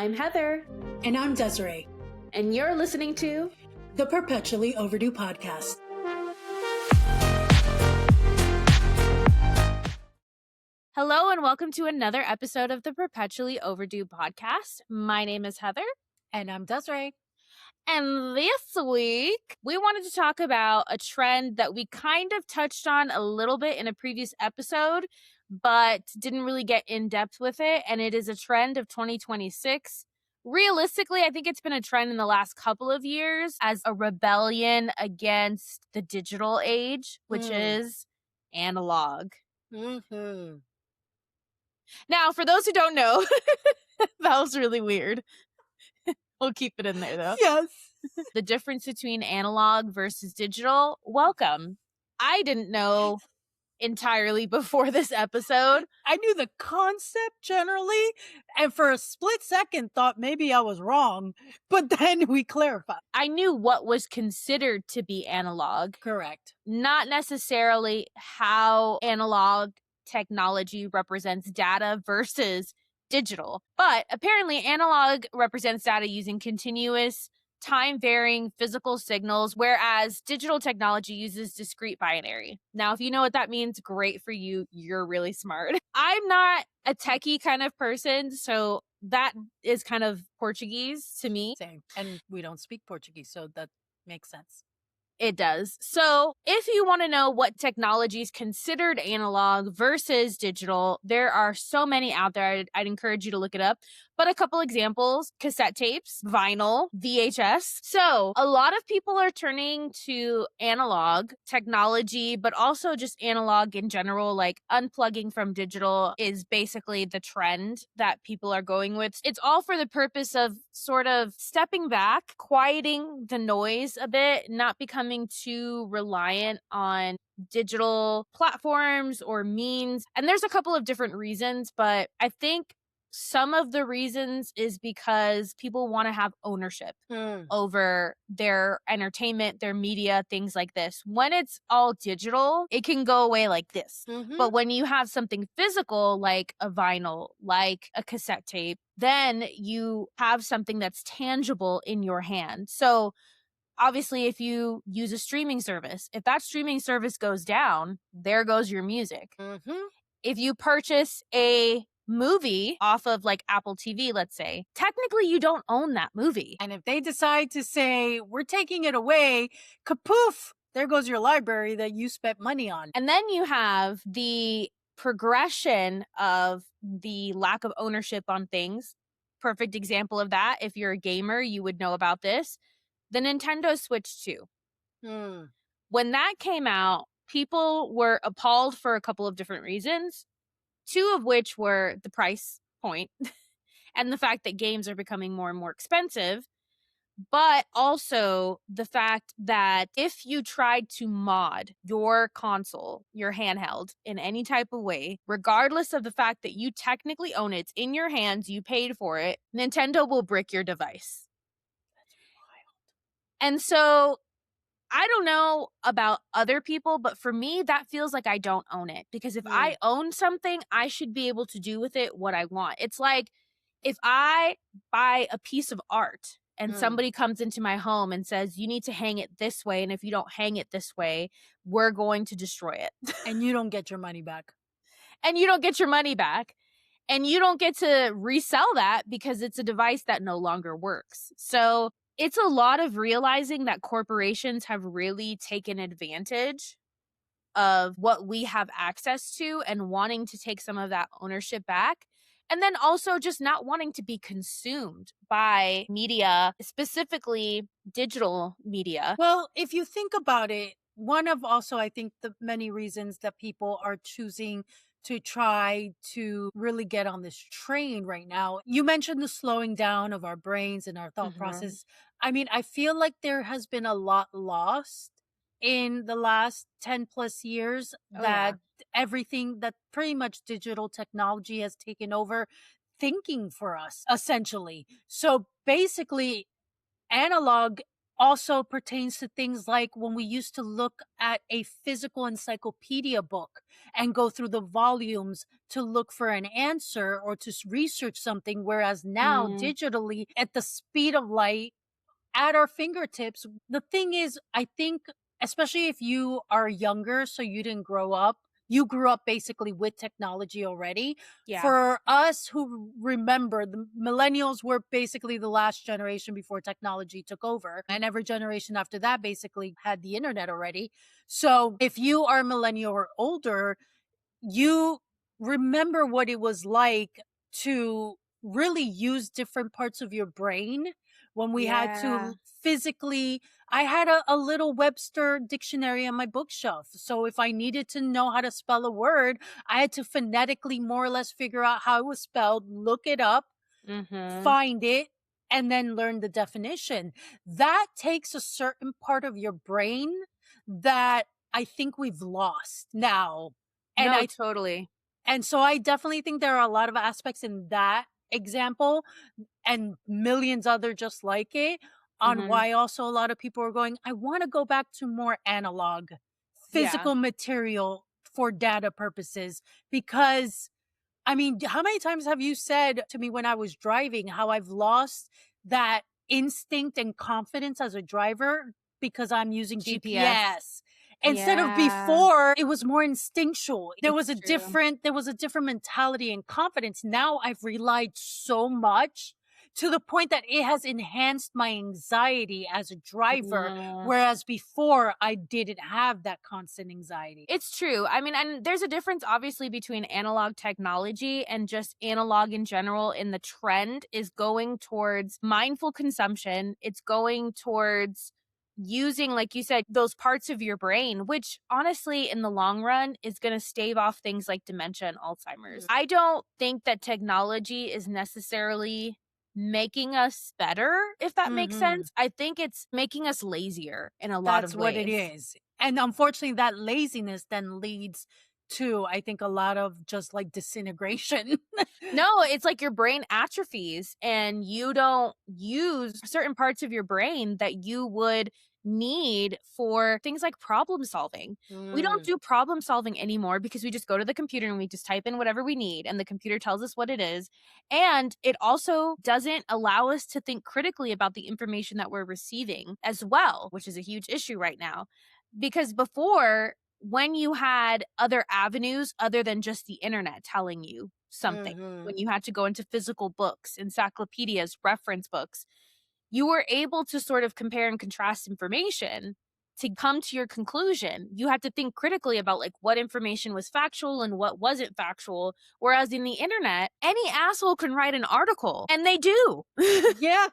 I'm Heather. And I'm Desiree. And you're listening to the Perpetually Overdue Podcast. Hello and welcome to another episode of the Perpetually Overdue Podcast. My name is Heather. And I'm Desiree. And this week, we wanted to talk about a trend that we kind of touched on a little bit in a previous episode, but didn't really get in depth with it. And it is a trend of 2026. Realistically, I think it's been a trend in the last couple of years as a rebellion against the digital age, which is analog. Mm-hmm. Now, for those who don't know, that was really weird. We'll keep it in there, though. Yes. The difference between analog versus digital, welcome. I didn't know entirely before this episode. I knew the concept generally, and for a split second thought maybe I was wrong, but then we clarified. I knew what was considered to be analog. Correct. Not necessarily how analog technology represents data versus digital. But apparently analog represents data using continuous, time-varying physical signals, whereas digital technology uses discrete binary. Now, if you know what that means, great for you. You're really smart. I'm not a techie kind of person, so that is kind of Portuguese to me. Same. And we don't speak Portuguese, so that makes sense. It does. So if you want to know what technology is considered analog versus digital, there are so many out there. I'd encourage you to look it up. But a couple examples: cassette tapes, vinyl, VHS. So a lot of people are turning to analog technology, but also just analog in general. Like unplugging from digital is basically the trend that people are going with. It's all for the purpose of sort of stepping back, quieting the noise a bit, not becoming too reliant on digital platforms or means. And there's a couple of different reasons, but I think some of the reasons is because people want to have ownership over their entertainment, their media, things like this. When it's all digital, it can go away like this. Mm-hmm. But when you have something physical, like a vinyl, like a cassette tape, then you have something that's tangible in your hand. So obviously, if you use a streaming service, if that streaming service goes down, there goes your music. Mm-hmm. If you purchase a movie off of like Apple TV, let's say, technically you don't own that movie. And if they decide to say, we're taking it away, kapoof, there goes your library that you spent money on. And then you have the progression of the lack of ownership on things. Perfect example of that. If you're a gamer, you would know about this. The Nintendo Switch 2. When that came out, people were appalled for a couple of different reasons, two of which were the price point and the fact that games are becoming more and more expensive, but also the fact that if you tried to mod your console, your handheld, in any type of way, regardless of the fact that you technically own it, it's in your hands, you paid for it, Nintendo will brick your device. And so I don't know about other people, but for me, that feels like I don't own it. Because if I own something, I should be able to do with it what I want. It's like if I buy a piece of art and somebody comes into my home and says, you need to hang it this way. And if you don't hang it this way, we're going to destroy it. And you don't get your money back. And you don't get your money back. And you don't get to resell that because it's a device that no longer works. So it's a lot of realizing that corporations have really taken advantage of what we have access to and wanting to take some of that ownership back. And then also just not wanting to be consumed by media, specifically digital media. Well, if you think about it, one of also, I think, the many reasons that people are choosing to try to really get on this train right now. You mentioned the slowing down of our brains and our thought process. I mean, I feel like there has been a lot lost in the last 10 plus years that everything that pretty much digital technology has taken over thinking for us, essentially. So basically, analog also pertains to things like when we used to look at a physical encyclopedia book and go through the volumes to look for an answer or to research something, whereas now Mm, digitally at the speed of light at our fingertips. The thing is, I think, especially if you are younger, so you didn't grow up, you grew up basically with technology already. yeah. For us who remember, the millennials were basically the last generation before technology took over, and every generation after that basically had the internet already. So if you are a millennial or older, you remember what it was like to really use different parts of your brain when we had Yeah. to physically. I had a little Webster dictionary on my bookshelf, so if I needed to know how to spell a word, I had to phonetically more or less figure out how it was spelled, look it up, Mhm. find it, and then learn the definition. That takes a certain part of your brain that I think we've lost now. And No, I totally. and so I definitely think there are a lot of aspects in that example and millions other just like it on Mhm. why also a lot of people are going, I want to go back to more analog, Yeah. physical material for data purposes. Because I mean, how many times have you said to me when I was driving how I've lost that instinct and confidence as a driver because I'm using GPS. GPS? Instead of Yeah, before, it was more instinctual. it's true. There was a different mentality and confidence. Now I've relied so much to the point that it has enhanced my anxiety as a driver, Mm. whereas before I didn't have that constant anxiety. It's true. I mean, and there's a difference obviously between analog technology and just analog in general. In the trend is going towards mindful consumption. It's going towards using, like you said, those parts of your brain, which honestly, in the long run, is going to stave off things like dementia and Alzheimer's. I don't think that technology is necessarily making us better, if that makes Mhm. sense. I think it's making us lazier in a lot of That's what it ways. is. And unfortunately, that laziness then leads to, I think, a lot of just like disintegration. No, it's like your brain atrophies and you don't use certain parts of your brain that you would need for things like problem solving. We don't Mm, do problem solving anymore because we just go to the computer and we just type in whatever we need and the computer tells us what it is. And it also doesn't allow us to think critically about the information that we're receiving as well, which is a huge issue right now. Because before, when you had other avenues other than just the internet telling you something, mhm. when you had to go into physical books, encyclopedias, reference books, you were able to sort of compare and contrast information to come to your conclusion. You had to think critically about like what information was factual and what wasn't factual. Whereas in the internet, any asshole can write an article and they do. Yeah.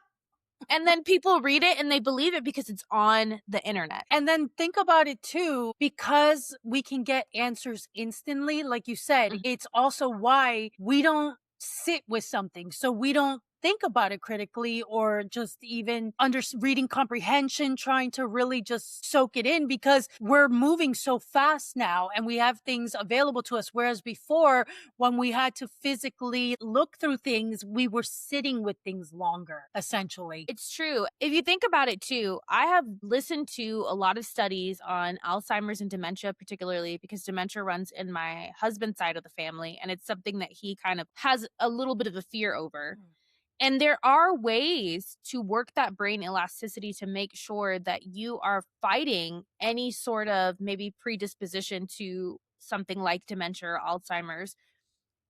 And then people read it and they believe it because it's on the internet. And then think about it too, because we can get answers instantly, like you said, Mhm. it's also why we don't sit with something. So we don't think about it critically or just even under reading comprehension, trying to really just soak it in because we're moving so fast now and we have things available to us. Whereas before, when we had to physically look through things, we were sitting with things longer, essentially. It's true. If you think about it too, I have listened to a lot of studies on Alzheimer's and dementia, particularly because dementia runs in my husband's side of the family. And it's something that he kind of has a little bit of a fear over. And there are ways to work that brain elasticity to make sure that you are fighting any sort of maybe predisposition to something like dementia or Alzheimer's.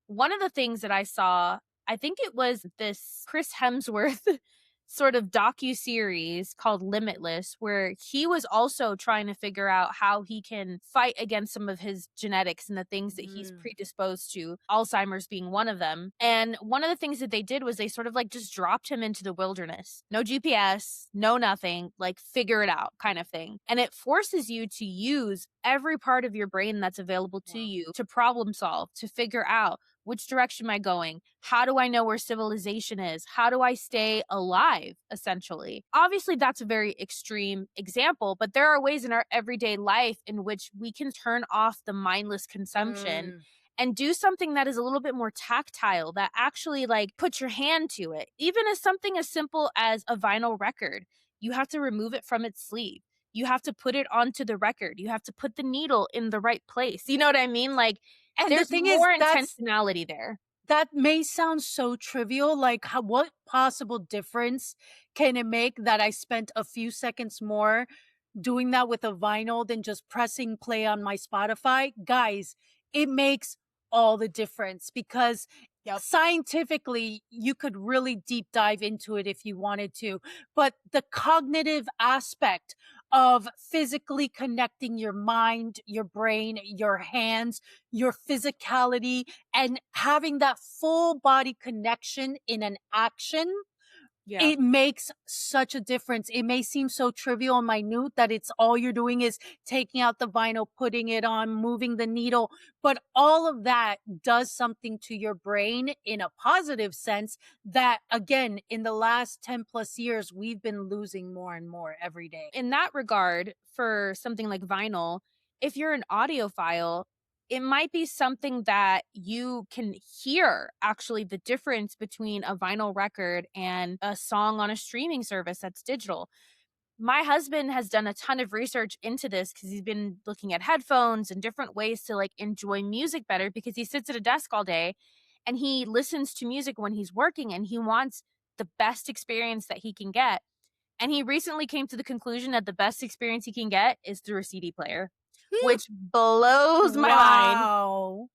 One of the things that I saw, I think it was this Chris Hemsworth sort of docu-series called Limitless, where he was also trying to figure out how he can fight against some of his genetics and the things that he's Mm, predisposed to, Alzheimer's being one of them. And one of the things that they did was they sort of like just dropped him into the wilderness. No GPS, no nothing, like figure it out kind of thing. And it forces you to use every part of your brain that's available to wow. you to problem solve, to figure out which direction am I going? How do I know where civilization is? How do I stay alive, essentially? Obviously, that's a very extreme example, but there are ways in our everyday life in which we can turn off the mindless consumption Mm, and do something that is a little bit more tactile, that actually like put your hand to it. Even as something as simple as a vinyl record. you have to remove it from its sleeve. You have to put it onto the record. You have to put the needle in the right place. You know what I mean? Like, And the there's thing is, more intentionality there. that may sound so trivial, like what possible difference can it make that I spent a few seconds more doing that with a vinyl than just pressing play on my Spotify? Guys, it makes all the difference because Yep. scientifically you could really deep dive into it if you wanted to, but the cognitive aspect of physically connecting your mind, your brain, your hands, your physicality, and having that full body connection in an action, Yeah. it makes such a difference. It may seem so trivial and minute that it's all you're doing is taking out the vinyl, putting it on, moving the needle, but all of that does something to your brain in a positive sense that, again, in the last 10 plus years, we've been losing more and more every day. In that regard, for something like vinyl, if you're an audiophile, it might be something that you can hear actually the difference between a vinyl record and a song on a streaming service that's digital. My husband has done a ton of research into this because he's been looking at headphones and different ways to like enjoy music better because he sits at a desk all day and he listens to music when he's working and he wants the best experience that he can get. And he recently came to the conclusion that the best experience he can get is through a CD player, which blows my mind. Wow.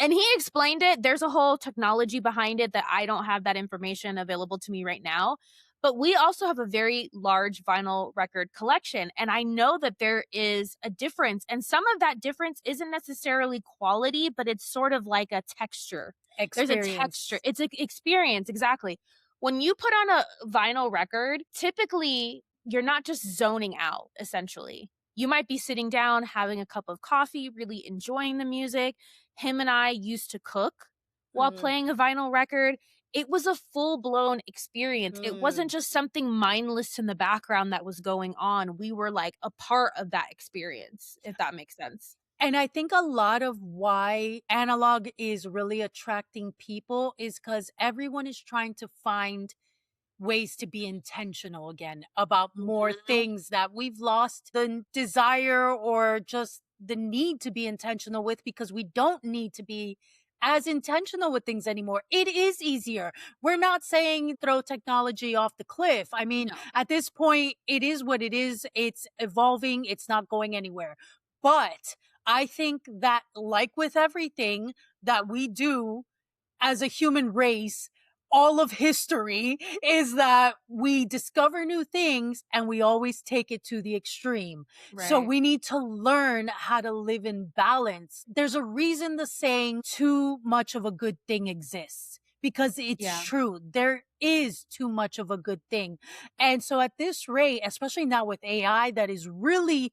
And he explained it. There's a whole technology behind it that I don't have that information available to me right now. But we also have a very large vinyl record collection. And I know that there is a difference. And some of that difference isn't necessarily quality, but it's sort of like a texture. There's a texture. Experience. It's an experience. Exactly. When you put on a vinyl record, typically you're not just zoning out, essentially. You might be sitting down, having a cup of coffee, really enjoying the music. Him and I used to cook while Mhm. playing a vinyl record. It was a full-blown experience. It wasn't Mm. just something mindless in the background that was going on. We were, like, a part of that experience, if that makes sense. And I think a lot of why analog is really attracting people is because everyone is trying to find ways to be intentional again about more Mhm. things that we've lost the desire or just the need to be intentional with because we don't need to be as intentional with things anymore. It is easier. We're not saying throw technology off the cliff. I mean, No. at this point, it is what it is. It's evolving, it's not going anywhere. But I think that, like with everything that we do, as a human race, all of history is that we discover new things and we always take it to the extreme. So Right. we need to learn how to live in balance. There's a reason the saying too much of a good thing exists because it's Yeah. true. There is too much of a good thing. And so at this rate, especially now with AI that is really,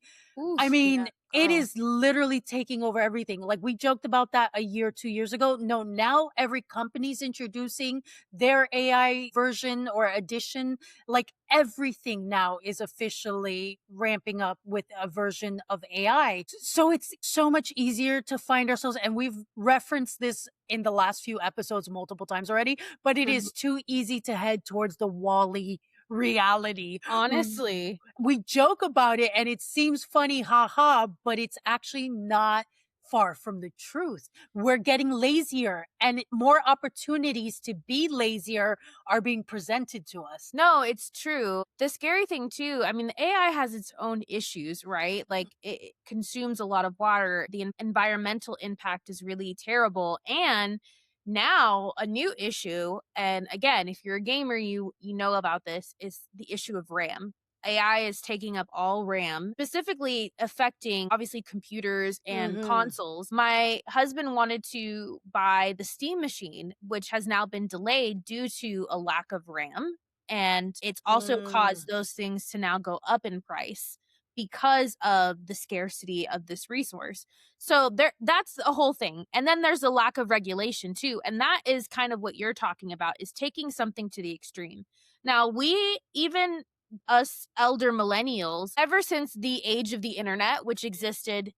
I Oof, mean, yeah, it girl. is literally taking over everything. Like we joked about that a year, 2 years ago. No, now every company's introducing their AI version or edition. Like everything now is officially ramping up with a version of AI. So it's so much easier to find ourselves. And we've referenced this in the last few episodes multiple times already, but it Mhm. is too easy to head towards the Wally reality. Honestly. We joke about it and it seems funny, haha, but it's actually not far from the truth. We're getting lazier and more opportunities to be lazier are being presented to us. No, it's true. The scary thing too, I mean, the AI has its own issues, right? Like it consumes a lot of water. The environmental impact is really terrible. And now a new issue, and again, if you're a gamer, you know about this, is the issue of RAM. AI is taking up all RAM, specifically affecting obviously computers and Mhm. consoles. My husband wanted to buy the Steam machine, which has now been delayed due to a lack of RAM. And it's also caused Mm. those things to now go up in price because of the scarcity of this resource. So that's a whole thing. And then there's a lack of regulation too. And that is kind of what you're talking about is taking something to the extreme. Now, we even us elder millennials, ever since the age of the internet, which existed,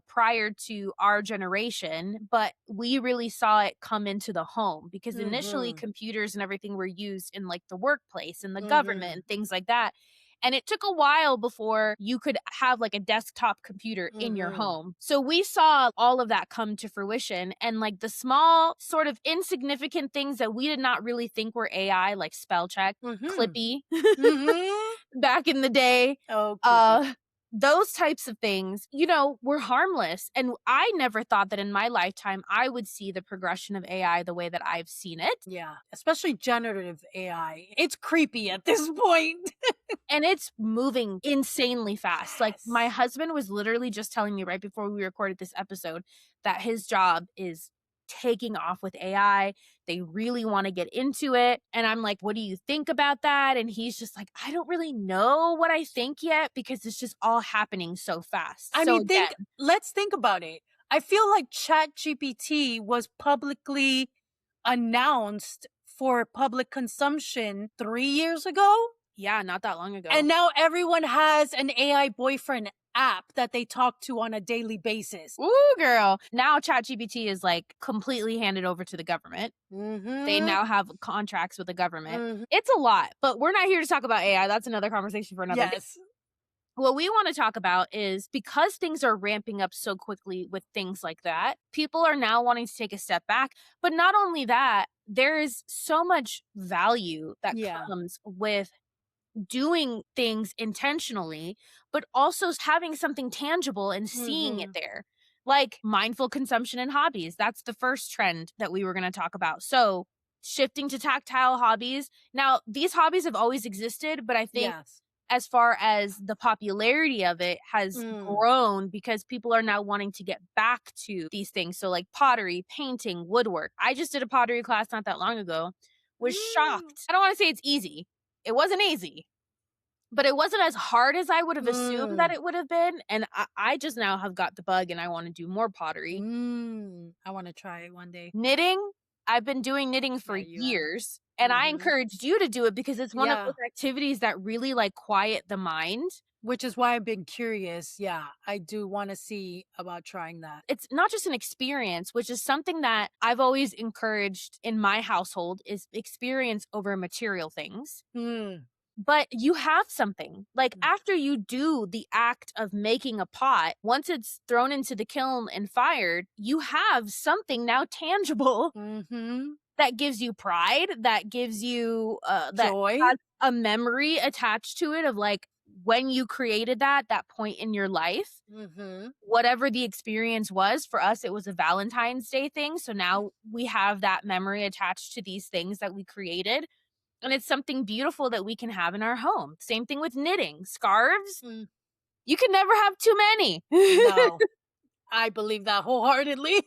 prior to our generation, but we really saw it come into the home because initially Mhm. computers and everything were used in like the workplace and the government Mhm. and things like that. And it took a while before you could have like a desktop computer in your Mhm. home. So we saw all of that come to fruition, and like the small sort of insignificant things that we did not really think were AI, like spell check, Mhm. Clippy Mhm. back in the day. Oh, Clippy. Uh those types of things, you know, were harmless. And I never thought that in my lifetime I would see the progression of AI the way that I've seen it. Yeah, especially generative AI. It's creepy at this point. And it's moving insanely fast. Like, my Yes. husband was literally just telling me right before we recorded this episode that his job is taking off with AI. They really wanna get into it, and I'm like, "What do you think about that?" And he's just like, "I don't really know what I think yet because it's just all happening so fast." I So mean, again, let's think about it. I feel like ChatGPT was publicly announced for public consumption 3 years ago, yeah, not that long and ago. now everyone has an AI boyfriend app that they talk to on a daily basis. Ooh, girl. Now ChatGPT is, like, completely handed over to the government. They Mhm. now have contracts with the government. Mhm. It's a lot, but we're not here to talk about AI. That's another conversation for another day. Yes. What we want to talk about is because things are ramping up so quickly with things like that, people are now wanting to take a step back. But not only that, there is so much value that Yeah. comes with doing things intentionally, but also having something tangible and seeing it Mhm. there. Like mindful consumption and hobbies. That's the first trend that we were going to talk about. So, shifting to tactile hobbies. Now, these hobbies have always existed, but I think Yes. as far as the popularity of it has Mm. grown because people are now wanting to get back to these things. So, like pottery, painting, woodwork. I just did a pottery class not that long ago. Was Mm. shocked. I don't want to say it's easy. It wasn't easy, but it wasn't as hard as I would have assumed that Mm. it would have been, and I just now have got the bug and I wanna do more pottery. Mm. I wanna try it one day. Knitting, I've been doing knitting for Yeah, you have. years, and I Mhm. encouraged you to do it because it's one of Yeah. those activities that really, like, quiet the mind. Which is why I've been curious. Yeah, I do wanna see about trying that. It's not just an experience, which is something that I've always encouraged in my household is experience over material things. Mm. But you have something. Like, Mm. after you do the act of making a pot, once it's thrown into the kiln and fired, you have something now tangible Mhm. that gives you pride, that gives you, that Joy. has a memory attached to it of, like, when you created that point in your life, Mhm. whatever the experience was. For us, it was a Valentine's Day thing, so now we have that memory attached to these things that we created. And it's something beautiful that we can have in our home. Same thing with knitting. Scarves, Mm. you can never have too many. No, I believe that wholeheartedly.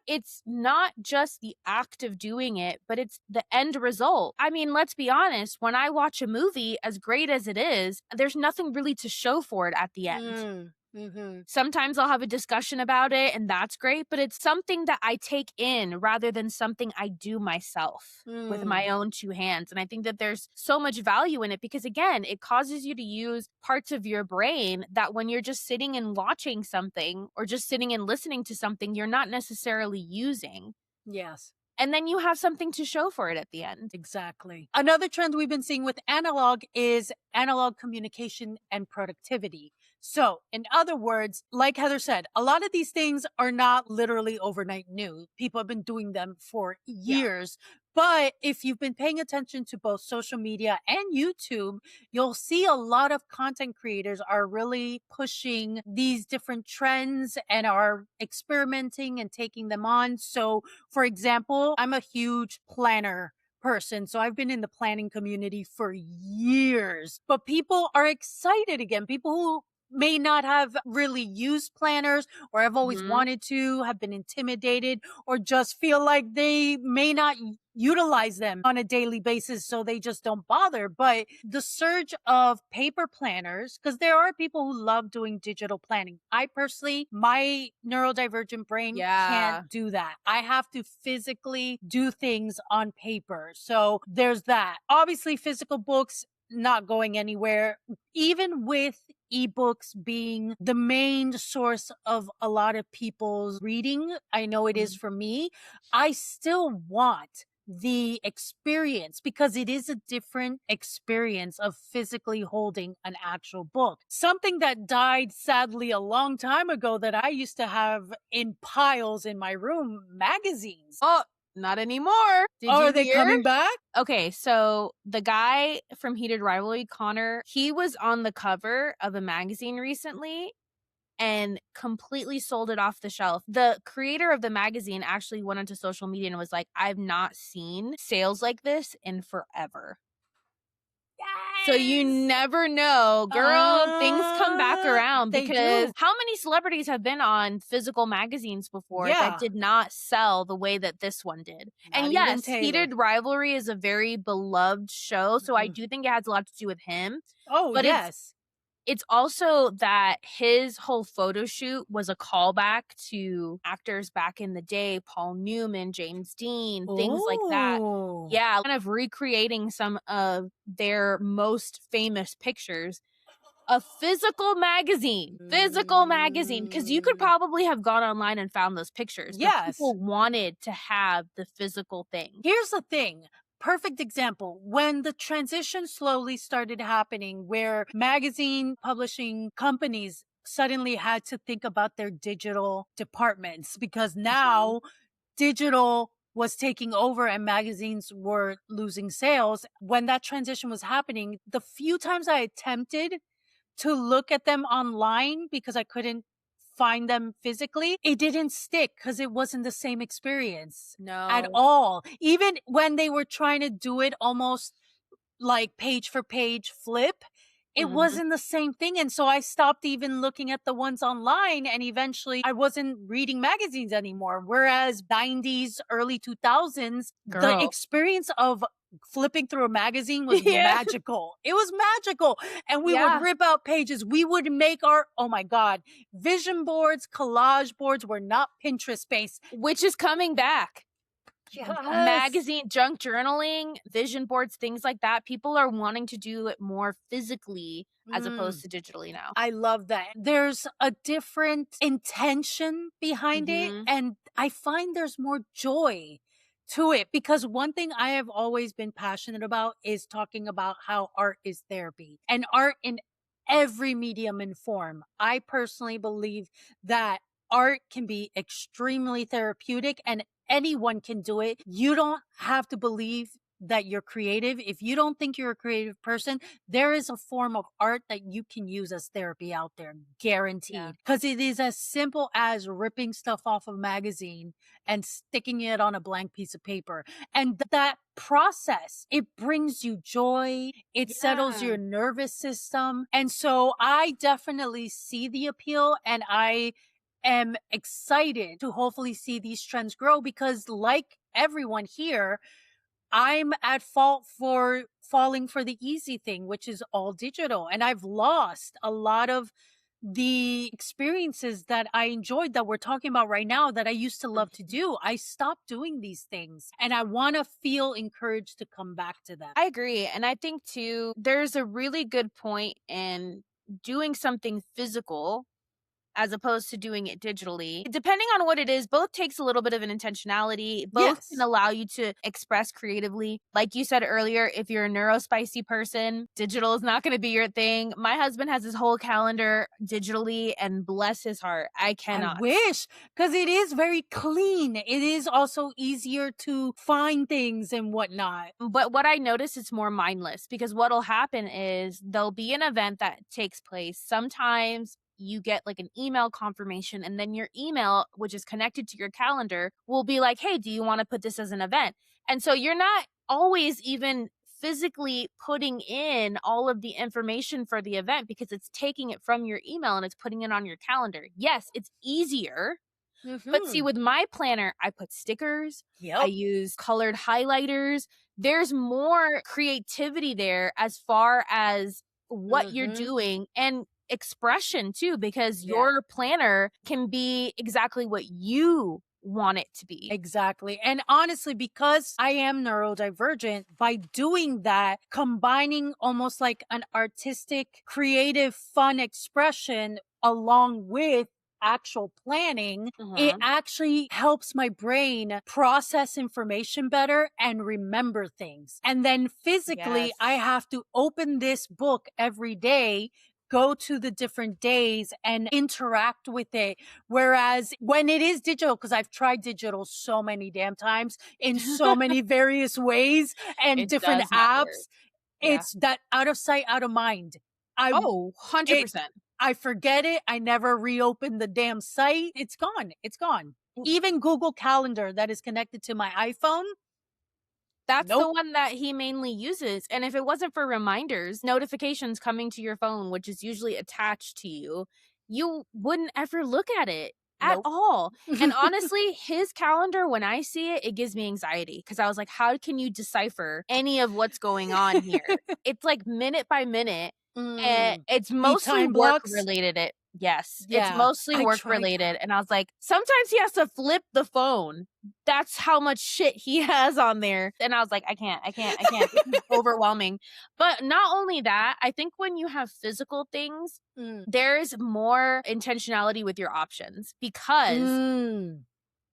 It's not just the act of doing it, but it's the end result. I mean, let's be honest, when I watch a movie, as great as it is, there's nothing really to show for it at the end. Mm. Mhm. Sometimes I'll have a discussion about it, and that's great, but it's something that I take in rather than something I do myself with my Mm. own two hands. And I think that there's so much value in it because, again, it causes you to use parts of your brain that when you're just sitting and watching something or just sitting and listening to something, you're not necessarily using. Yes. And then you have something to show for it at the end. Exactly. Another trend we've been seeing with analog is analog communication and productivity. So, in other words, like Heather said, a lot of these things are not literally overnight new. People have been doing them for Yeah. years. But if you've been paying attention to both social media and YouTube, you'll see a lot of content creators are really pushing these different trends and are experimenting and taking them on. So, for example, I'm a huge planner person. So I've been in the planning community for years, but people are excited again. People who may not have really used planners or have always Mhm. wanted to, have been intimidated, or just feel like they may not utilize them on a daily basis. So they just don't bother. But the surge of paper planners, because there are people who love doing digital planning. I personally, my neurodivergent brain Yeah. can't do that. I have to physically do things on paper. So there's that. Obviously, physical books not going anywhere, even with ebooks being the main source of a lot of people's reading. I know it is Mhm. for me. I still want the experience, because it is a different experience of physically holding an actual book. Something that died sadly a long time ago that I used to have in piles in my room, magazines. Oh, not anymore. Did Are you they hear? coming back? Okay, so the guy from Heated Rivalry, Connor, he was on the cover of a magazine recently and completely sold it off the shelf. The creator of the magazine actually went onto social media and was like, "I've not seen sales like this in forever." So you Yes. never know, girl, things come back around They because do. how many celebrities have been on physical magazines before that Yeah. did not sell the way that this one did? Not And even yes, Taylor. Heated Rivalry is a very beloved show, so I Mhm. do think it has a lot to do with him, Oh, but yes. it's also that his whole photo shoot was a callback to actors back in the day, Paul Newman, James Dean, things like that. Oh. Yeah, kind of recreating some of their most famous pictures. A physical magazine, because you could Mm. probably have gone online and found those pictures, but Yes. people wanted to have the physical thing. Here's the thing. Perfect example. When the transition slowly started happening, where magazine publishing companies suddenly had to think about their digital departments, because Mhm. now digital was taking over and magazines were losing sales. When that transition was happening, the few times I attempted to look at them online because I couldn't find them physically, it didn't stick because it wasn't the same experience at No. all. Even when they were trying to do it almost like page for page flip, it Mhm. wasn't the same thing. And so I stopped even looking at the ones online, and eventually I wasn't reading magazines anymore. Whereas 90s, early 2000s, the Girl. experience of flipping through a magazine was Yeah. magical. It was magical. And we would Yeah. rip out pages. We would make our, oh my God, vision boards, collage boards were not Pinterest based. Which is coming back. Yes. Magazine junk journaling, vision boards, things like that. People are wanting to do it more physically as opposed Mm. to digitally now. I love that. There's a different intention behind it. Mhm. And I find there's more joy to it, because one thing I have always been passionate about is talking about how art is therapy and art in every medium and form. I personally believe that art can be extremely therapeutic and anyone can do it. You don't have to believe that you're creative. If you don't think you're a creative person, there is a form of art that you can use as therapy out there, Yeah. guaranteed. Because it is as simple as ripping stuff off a magazine and sticking it on a blank piece of paper. And that process, it brings you joy, it settles Yeah. your nervous system. And so I definitely see the appeal, and I am excited to hopefully see these trends grow, because, like everyone here, I'm at fault for falling for the easy thing, which is all digital. And I've lost a lot of the experiences that I enjoyed that we're talking about right now that I used to love to Mhm. do. I stopped doing these things and I want to feel encouraged to come back to them. I agree. And I think too, there's a really good point in doing something physical as opposed to doing it digitally. Depending on what it is, both takes a little bit of an intentionality. Both can Yes. allow you to express creatively. Like you said earlier, if you're a neurospicy person, digital is not going to be your thing. My husband has his whole calendar digitally, and bless his heart, I I cannot. wish, because it is very clean. It is also easier to find things and whatnot. But what I notice is more mindless because what'll happen is there'll be an event that takes place. Sometimes you get like an email confirmation, and then your email, which is connected to your calendar, will be like, "Hey, do you want to put this as an event?" And so you're not always even physically putting in all of the information for the event because it's taking it from your email and it's putting it on your calendar. Yes, it's easier, but see, Hmm. with my planner, I put stickers, I Yep. use colored highlighters. There's more creativity there as far as what you're Hmm. doing and expression too, because Yeah. your planner can be exactly what you want it to be. Exactly. And honestly, because I am neurodivergent, by doing that, combining almost like an artistic, creative, fun expression along with actual planning, it Mhm. actually helps my brain process information better and remember things. And then physically, I Yes. have to open this book every day, go to the different days and interact with it. Whereas when it is digital, because I've tried digital so many damn times in so many various ways and It different does not work. apps, Yeah. it's that out of sight, out of mind. I Oh, it 100%. I forget it. I never reopen the damn site. It's gone. It's gone. Even Google Calendar that is connected to my iPhone. That's the Nope. one that he mainly uses, and if it wasn't for reminders, notifications coming to your phone, which is usually attached to you, you wouldn't ever look at it at Nope. all, and honestly, his calendar, when I see it, it gives me anxiety because I was like, "How can you decipher any of what's going on here?" It's, like, minute by minute, and Mm. it's Eat mostly time work blocks. related yes, it's Yeah, mostly I work tried related, that. and I was like, sometimes he has to flip the phone. That's how much shit he has on there, and I was like, I can't, this is overwhelming." But not only that, I think when you have physical things, Mm. there's more intentionality with your options because Mm.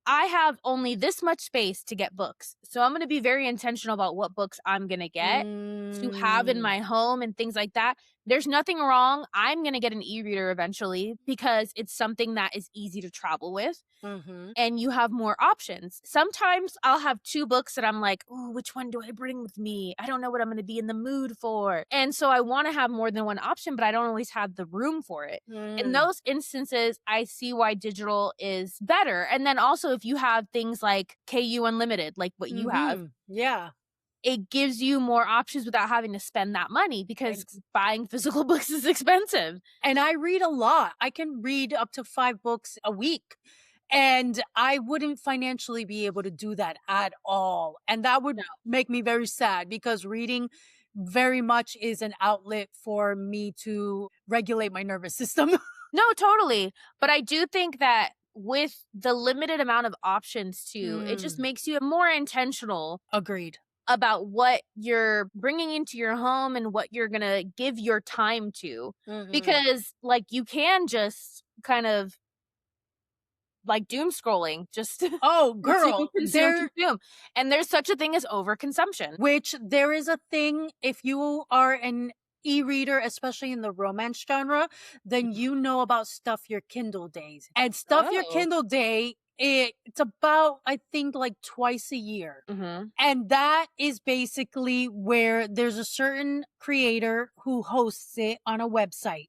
I have only this much space to get books. So I'm going to be very intentional about what books I'm going to get to have in Mm. my home and things like that. There's nothing wrong. I'm going to get an e-reader eventually because it's something that is easy to travel with Mhm. and you have more options. Sometimes I'll have 2 books that I'm like, "Ooh, which one do I bring with me? I don't know what I'm gonna be in the mood for." And so I wanna have more than one option, but I don't always have the room for it. In Mm. those instances, I see why digital is better. And then also if you have things like KU Unlimited, like what you have, Mhm. Yeah. it gives you more options without having to spend that money because Ex buying physical books is expensive. And I read a lot. I can read up to 5 books a week, and I wouldn't financially be able to do that at all, and that would No. make me very sad because reading very much is an outlet for me to regulate my nervous system. No, totally. But I do think that with the limited amount of options too, it just Mm, makes you more intentional agreed. about what you're bringing into your home and what you're going to give your time to. Mhm. Because like you can just kind of like doom scrolling, just Oh, consume, girl, consume, there consume. And there's such a thing as overconsumption. which there is a thing if you are an e-reader, especially in the romance genre, then Mhm. you know about Stuff Your Kindle days. And Stuff Your Oh. Kindle Day, it's about, I think, like twice a year. Mhm. And that is basically where there's a certain creator who hosts it on a website.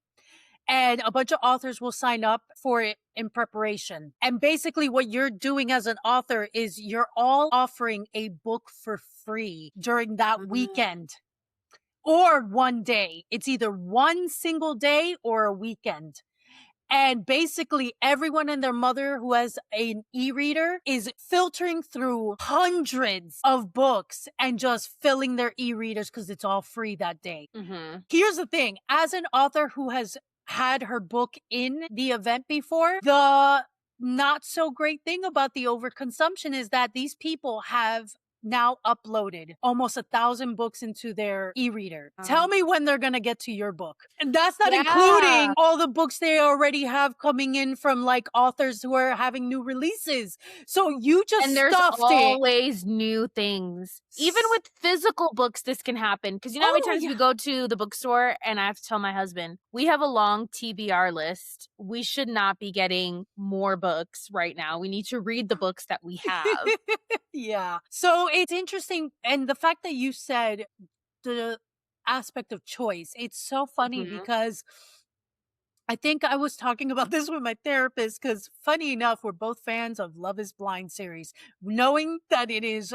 And a bunch of authors will sign up for it in preparation. And basically, what you're doing as an author is you're all offering a book for free during that Mhm. weekend or one day. It's either one single day or a weekend. And basically, everyone and their mother who has an e reader is filtering through hundreds of books and just filling their e readers because it's all free that day. Mhm. Here's the thing, as an author who has had her book in the event before, the not so great thing about the overconsumption is that these people have now uploaded almost 1,000 books into their e-reader. Tell me when they're going to get to your book. And that's not Yeah. including all the books they already have coming in from like authors who are having new releases. So you just And there's stuffed it. always new things. Even S- with physical books, this can happen. Because you know how many Oh times we yeah. go to the bookstore and I have to tell my husband, we have a long TBR list. We should not be getting more books right now. We need to read the books that we have. Yeah. So it's interesting. And the fact that you said the aspect of choice, it's so funny Mhm. because I think I was talking about this with my therapist because funny enough, we're both fans of Love is Blind series, knowing that it is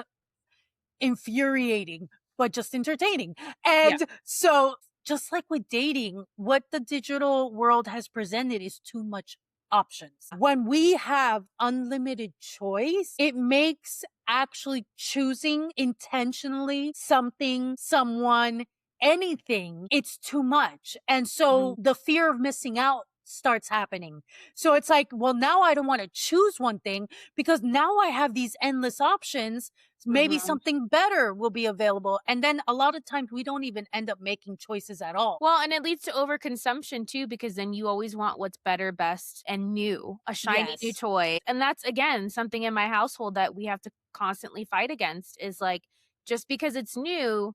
infuriating, but just entertaining. Yeah. And so, just like with dating, what the digital world has presented is too much options. When we have unlimited choice, it makes actually choosing intentionally something, someone, anything, it's too much. And Mhm. so the fear of missing out starts happening. So it's like, well, now I don't want to choose one thing because now I have these endless options. Maybe Mhm. something better will be available. And then a lot of times we don't even end up making choices at all. Well, and it leads to overconsumption too, because then you always want what's better, best, and new, a shiny new Yes. toy. And that's again something in my household that we have to constantly fight against is like just because it's new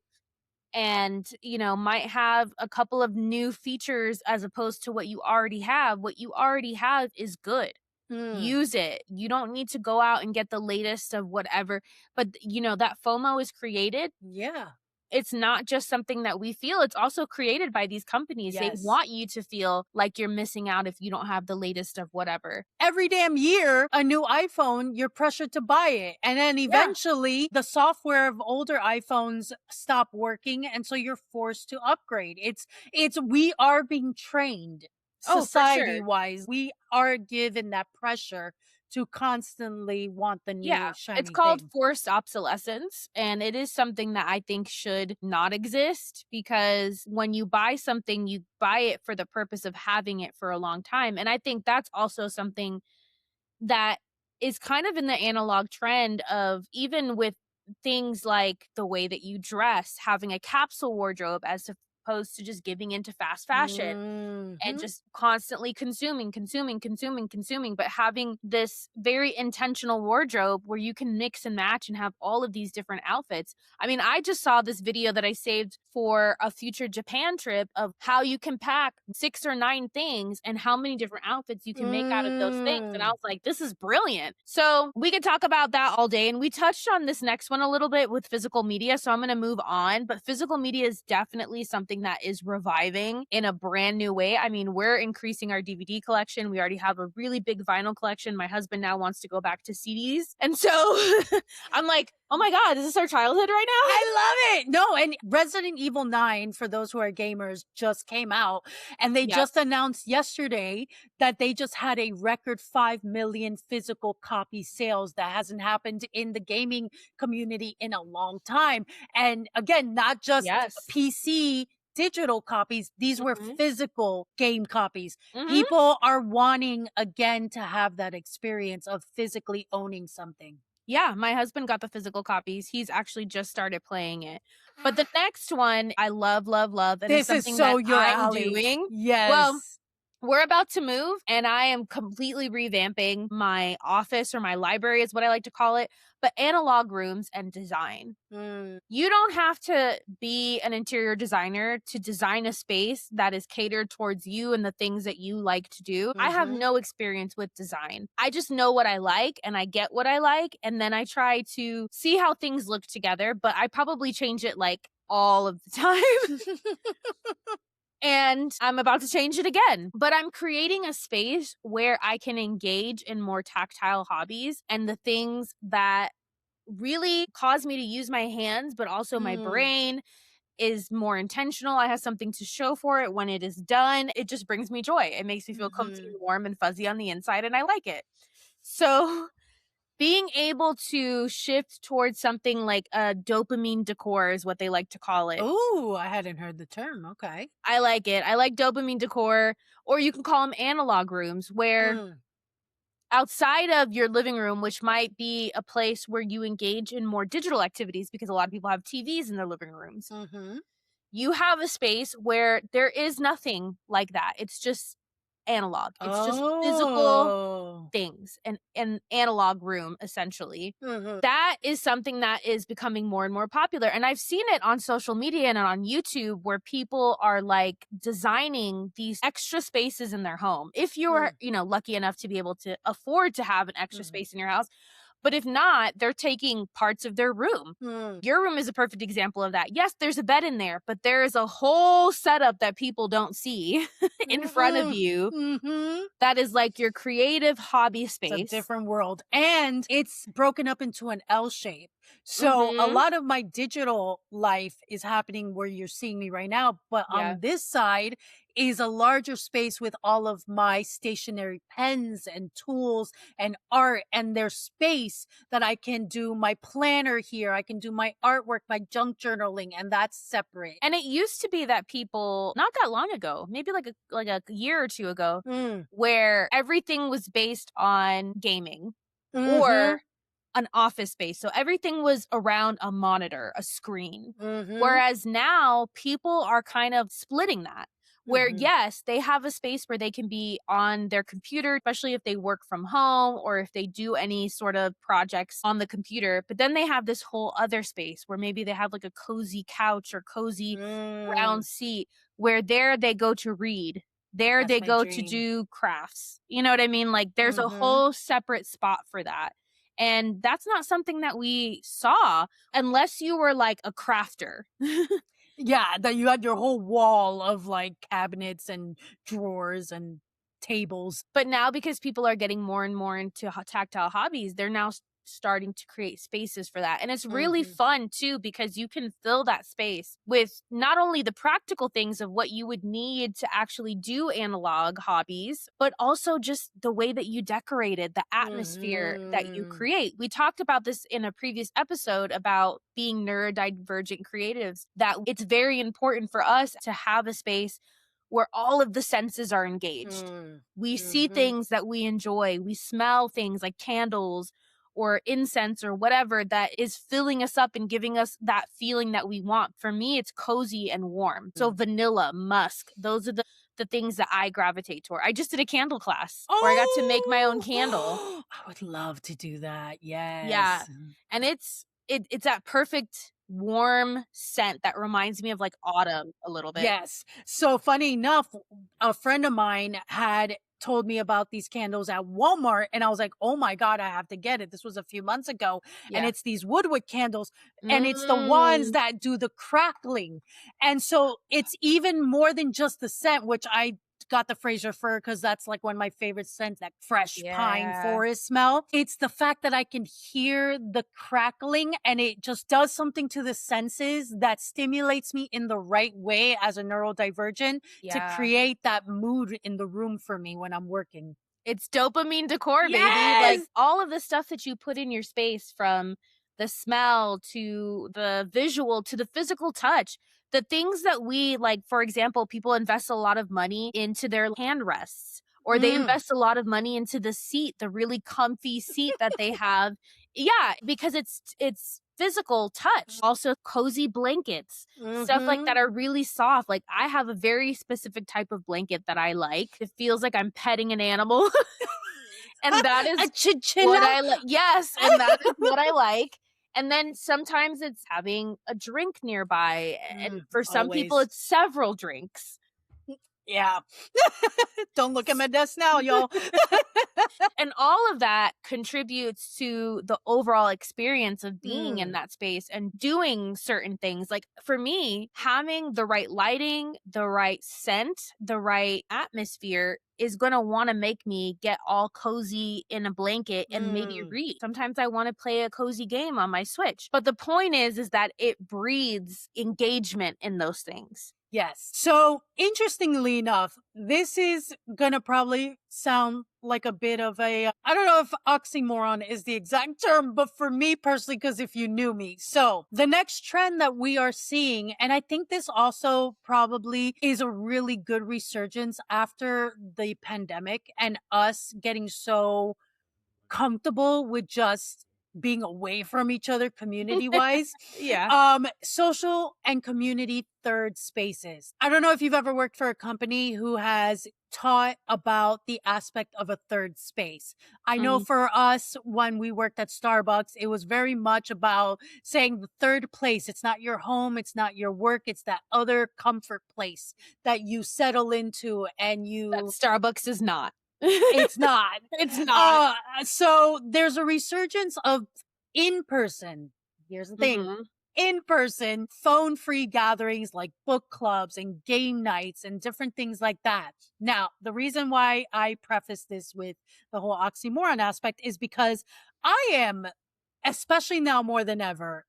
and, might have a couple of new features as opposed to what you already have is good. Mm, Use it. You don't need to go out and get the latest of whatever. But, that FOMO is created. yeah. It's not just something that we feel, it's also created by these companies. They Yes. want you to feel like you're missing out if you don't have the latest of whatever. Every damn year, a new iPhone, you're pressured to buy it. And then Yeah. eventually the software of older iPhones stop working. And so you're forced to upgrade. We are being trained Oh, for society sure. wise. We are given that pressure to constantly want the new Yeah. It's shiny called thing. forced obsolescence, and it is something that I think should not exist because when you buy something, you buy it for the purpose of having it for a long time. And I think that's also something that is kind of in the analog trend of even with things like the way that you dress, having a capsule wardrobe as opposed to just giving into fast fashion and Hmm. just constantly consuming, consuming, consuming, consuming, but having this very intentional wardrobe where you can mix and match and have all of these different outfits. I mean, I just saw this video that I saved for a future Japan trip of how you can pack 6 or 9 things and how many different outfits you can make out of those things. And I Mm. was like, this is brilliant. So we could talk about that all day. And we touched on this next one a little bit with physical media. So I'm going to move on. But physical media is definitely something that is reviving in a brand new way. I mean, we're increasing our DVD collection. We already have a really big vinyl collection. My husband now wants to go back to CDs. And so I'm like, oh my God, is this our childhood right now? I love it. No, and Resident Evil 9, for those who are gamers, just came out. And they Yep. just announced yesterday that they just had a record 5 million physical copy sales. That hasn't happened in the gaming community in a long time. And again, not just Yes. PC digital copies, these were Hmm. physical game copies. Hmm. People are wanting again to have that experience of physically owning something. Yeah, my husband got the physical copies. He's actually just started playing it. But the next one I love, love, love, and it's This is something so that your I'm alley. doing. Well, Yes. we're about to move and I am completely revamping my office or my library is what I like to call it, but analog rooms and design. Mm, You don't have to be an interior designer to design a space that is catered towards you and the things that you like to do. I have mhm. no experience with design. I just know what I like and I get what I like. And then I try to see how things look together, but I probably change it like all of the time. And I'm about to change it again. But I'm creating a space where I can engage in more tactile hobbies and the things that really cause me to use my hands, but also my Mm, brain is more intentional. I have something to show for it when it is done. It just brings me joy. It makes me feel comfy mhm. and warm and fuzzy on the inside, and I like it. So, being able to shift towards something like a dopamine decor is what they like to call it. Ooh, I hadn't heard the term. Okay. I like it. I like dopamine decor, or you can call them analog rooms, where Mm, outside of your living room, which might be a place where you engage in more digital activities because a lot of people have TVs in their living rooms. mhm. You have a space where there is nothing like that. It's just analog. It's just physical Oh. things, an analog room essentially. Mhm, That is something that is becoming more and more popular, and I've seen it on social media and on YouTube where people are, like, designing these extra spaces in their home. If you're, mm, lucky enough to be able to afford to have an extra mhm, space in your house, but if not, they're taking parts of their room. mm. Your room is a perfect example of that. Yes, there's a bed in there, but there is a whole setup that people don't see in front of Mm-mm. you Mhm. that is like your creative hobby It's a space. different world. And it's broken up into an L shape. So a Mhm. lot of my digital life is happening where you're seeing me right now. But Yeah. on this side, is a larger space with all of my stationary pens and tools and art. And there's space that I can do my planner here. I can do my artwork, my junk journaling, and that's separate. And it used to be that people, not that long ago, maybe like a year or two ago, Mm. where everything was based on gaming Mm-hmm. or an office space. So everything was around a monitor, a screen. Mm-hmm. Whereas now people are kind of splitting that. Where, Mm-hmm. yes, they have a space where they can be on their computer, especially if they work from home or if they do any sort of projects on the computer. But then they have this whole other space where maybe they have like a cozy couch or cozy Mm. round seat where there they go to read. There That's they my go to dream. do crafts. You know what I mean? Like there's a Mm-hmm. whole separate spot for that. And that's not something that we saw unless you were like a crafter. Yeah, that you had your whole wall of like cabinets and drawers and tables. But now because people are getting more and more into tactile hobbies, they're now starting to create spaces for that. And it's really Mm-hmm. fun too because you can fill that space with not only the practical things of what you would need to actually do analog hobbies, but also just the way that you decorated, the atmosphere that you Mm-hmm. create. We talked about this in a previous episode about being neurodivergent creatives, that it's very important for us to have a space where all of the senses are engaged. Mm. We see Mhm. things that we enjoy. We smell things like candles or incense or whatever that is filling us up and giving us that feeling that we want. For me, it's cozy and warm. So Mm. vanilla, musk, those are the things that I gravitate toward. I just did a candle class where I got to make my own candle. Oh, I would love to do that. Yeah. Yes. And it's that perfect warm scent that reminds me of like autumn a little bit. Yes. So funny enough, a friend of mine had told me about these candles at Walmart and I was like, "Oh my god, I have to get it." This was a few months ago and Yeah. it's these woodwick candles and it's the ones Mm. that do the crackling. And so it's even more than just the scent, which I got the Fraser fir because that's like one of my favorite scents, that fresh pine Yeah. forest smell. It's the fact that I can hear the crackling and it just does something to the senses that stimulates me in the right way as a neurodivergent to Yeah. create that mood in the room for me when I'm working. It's dopamine decor, baby. Like Yes. all of the stuff that you put in your space, from the smell to the visual to the physical touch, the things that we like, for example, people invest a lot of money into their hand rests or they Mm. invest a lot of money into the seat, the really comfy seat that they have. Yeah, because it's physical touch. Also cozy blankets, stuff like that Mhm. are really soft. Like I have a very specific type of blanket that I like. It feels like I'm petting an animal. And that A is what chinchilla. I like. Yes, and that is what I like. And then sometimes it's having a drink nearby, and for some people, Always. it's several drinks. Yeah. Don't look at my desk now, y'all. And all of that contributes to the overall experience of being in Mm. that space and doing certain things. Like for me, having the right lighting, the right scent, the right atmosphere is going to want to make me get all cozy in a blanket and maybe Mm. read. Sometimes I want to play a cozy game on my Switch. But the point is that it breeds engagement in those things. Yes. So, interestingly enough, this is going to probably sound like a bit of a, I don't know if oxymoron is the exact term, but for me personally, because if you knew me. So, the next trend that we are seeing, and I think this also probably is a really good resurgence after the pandemic and us getting so comfortable with just being away from each other community wise. Yeah. Social and community third spaces. I don't know if you've ever worked for a company who has taught about the aspect of a third space. I know Mhm. for us, when we worked at Starbucks, it was very much about saying the third place. It's not your home, it's not your work, it's that other comfort place that you settle into and That you Starbucks is not. it's not. It's not. So there's a resurgence of in person. Here's the thing. Mhm. In person, phone free gatherings like book clubs and game nights and different things like that. Now, the reason why I preface this with the whole oxymoron aspect is because I am, especially now more than ever,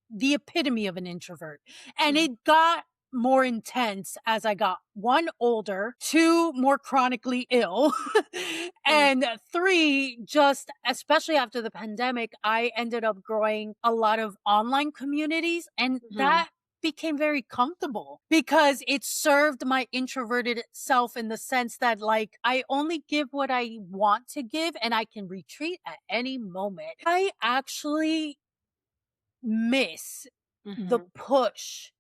the epitome of an introvert. And Mhm. it got more intense as I got one older, two more chronically ill, Mm, and three, just especially after the pandemic, I ended up growing a lot of online communities, and mhm. that became very comfortable because it served my introverted self in the sense that like I only give what I want to give and I can retreat at any moment. I actually miss the Mhm. push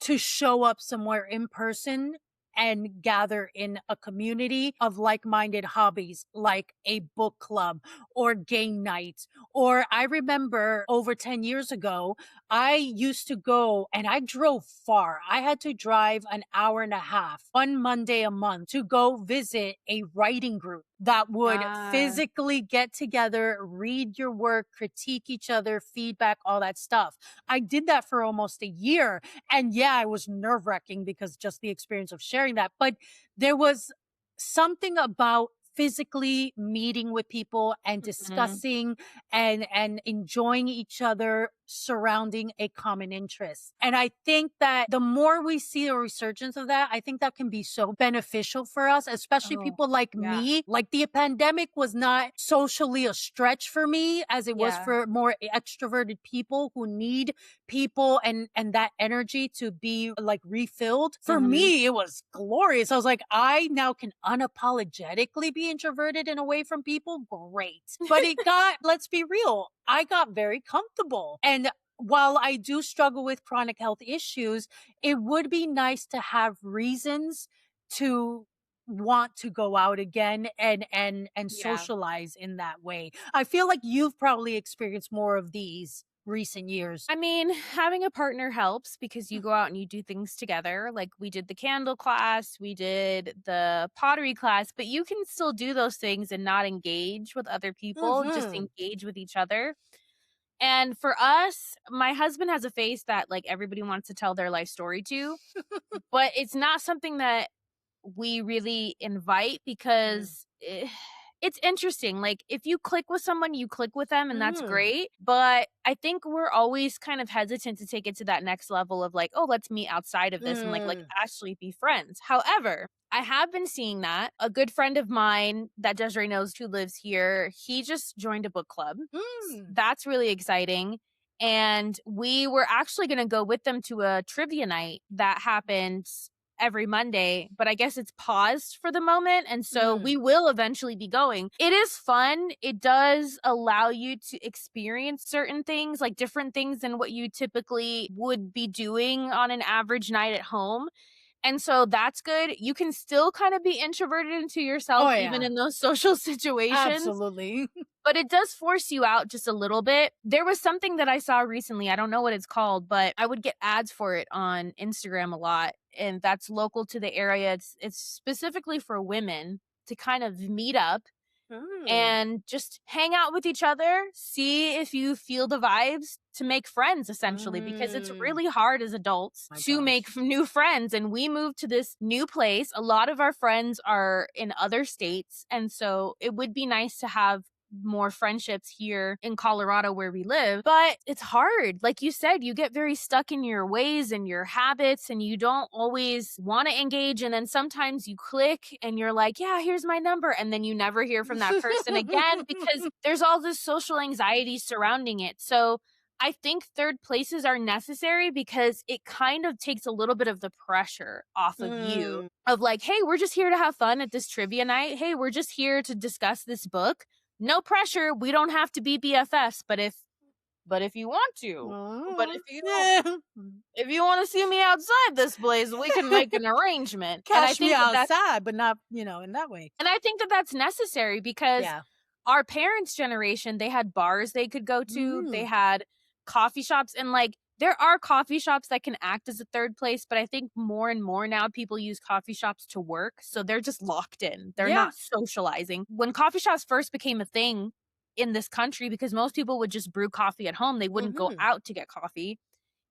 to show up somewhere in person and gather in a community of like-minded hobbies like a book club or game nights. Or I remember over 10 years ago, I used to go and I drove far. I had to drive an hour and a half one Monday a month to go visit a writing group that would Ah, physically get together, read your work, critique each other, feedback, all that stuff. I did that for almost a year, and yeah, it was nerve wracking because just the experience of sharing that. But there was something about physically meeting with people and mhm. discussing and enjoying each other surrounding a common interest. And I think that the more we see a resurgence of that, I think that can be so beneficial for us, especially Oh, people like yeah, me. Like the pandemic was not socially a stretch for me as it was yeah. for more extroverted people who need people and that energy to be like refilled. For Mhm. me, it was glorious. I was like, I now can unapologetically be introverted and away from people. Great. But it got, let's be real, I got very comfortable. And while I do struggle with chronic health issues, it would be nice to have reasons to want to go out again and Yeah. socialize in that way. I feel like you've probably experienced more of these recent years. I mean, having a partner helps because you go out and you do things together. Like we did the candle class, we did the pottery class, but you can still do those things and not engage with other people, just Mhm. engage with each other. And for us, my husband has a face that like everybody wants to tell their life story to, but it's not something that we really invite Mm. because it's interesting. Like if you click with someone, you click with them and that's Mm. great. But I think we're always kind of hesitant to take it to that next level of like, oh, let's meet outside of this and like Mm. actually be friends. However, I have been seeing that. A good friend of mine that Desiree knows who lives here, he just joined a book club. Mm. That's really exciting. And we were actually going to go with them to a trivia night that happens every Monday, but I guess it's paused for the moment. And so Mm. we will eventually be going. It is fun. It does allow you to experience certain things, like different things than what you typically would be doing on an average night at home. And so that's good. You can still kind of be introverted into Oh yourself, even yeah. in those social situations, Absolutely. but it does force you out just a little bit. There was something that I saw recently, I don't know what it's called, but I would get ads for it on Instagram a lot, and that's local to the area. It's specifically for women to kind of meet up Mm. and just hang out with each other, see if you feel the vibes to make friends essentially because it's Mm. really hard as adults My to make gosh. new friends and we moved to this new place. A lot of our friends are in other states and so it would be nice to have more friendships here in Colorado where we live, but it's hard. Like you said, you get very stuck in your ways and your habits and you don't always want to engage. And then sometimes you click and you're like, yeah, here's my number. And then you never hear from that person again because there's all this social anxiety surrounding it. So I think third places are necessary because it kind of takes a little bit of the pressure off of you Mm. of like, hey, we're just here to have fun at this trivia night. Hey, we're just here to discuss this book. No pressure. We don't have to be BFFs, but if you want to, but Mm. if you Yeah. if you want to see me outside this place, we can make an arrangement. Cash me outside, but not, in that way. And I think that that's necessary because Yeah. our parents' generation, they had bars they could go to, they Mm. had coffee shops, and like there are coffee shops that can act as a third place, but I think more and more now people use coffee shops to work. So they're just locked in. They're Yeah. not socializing. When coffee shops first became a thing in this country, because most people would just brew coffee at home, they wouldn't go Mhm. out to get coffee.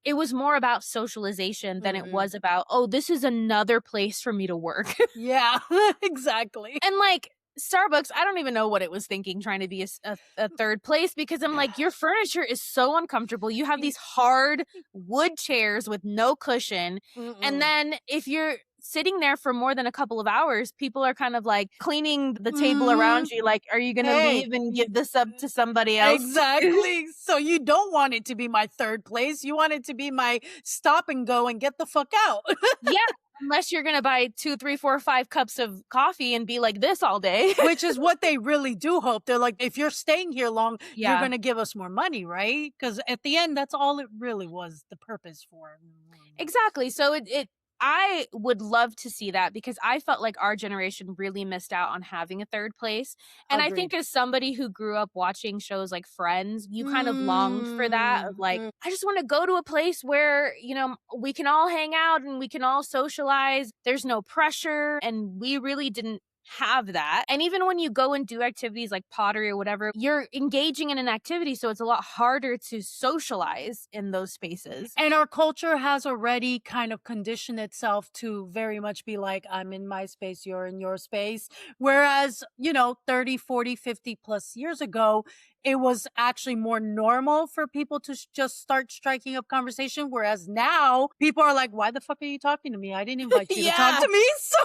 It was more about socialization than it Mhm. was about, oh, this is another place for me to work. Yeah. Exactly. And like Starbucks, I don't even know what it was thinking trying to be a 3rd place because I'm like, your furniture is so uncomfortable. You have these hard wood chairs with no cushion. And Mm-mm. then if you're sitting there for more than a couple of hours, people are kind of like cleaning the table Mhm. around you. Like, are you going to Hey, leave and give this up to somebody else? exactly. So you don't want it to be my 3rd place. You want it to be my stop and go and get the fuck out. Yeah. Unless you're going to buy 2, 3, 4, 5 cups of coffee and be like this all day. Which is what they really do hope. They're like, if you're staying here long, you're Yeah. gonna give us more money, right? Because at the end, that's all it really was the purpose for. Exactly. So I would love to see that because I felt like our generation really missed out on having a 3rd place. And I think Agreed. as somebody who grew up watching shows like Friends, you kind of longed for that of Mm, like, mm. I just want to go to a place where, we can all hang out and we can all socialize. There's no pressure. And we really didn't have that. And even when you go and do activities like pottery or whatever, you're engaging in an activity. So it's a lot harder to socialize in those spaces. And our culture has already kind of conditioned itself to very much be like, I'm in my space, you're in your space. Whereas, 30, 40, 50 plus years ago, it was actually more normal for people to just start striking up conversation. Whereas now people are like, why the fuck are you talking to me? I didn't invite you to talk Yeah. to me. So,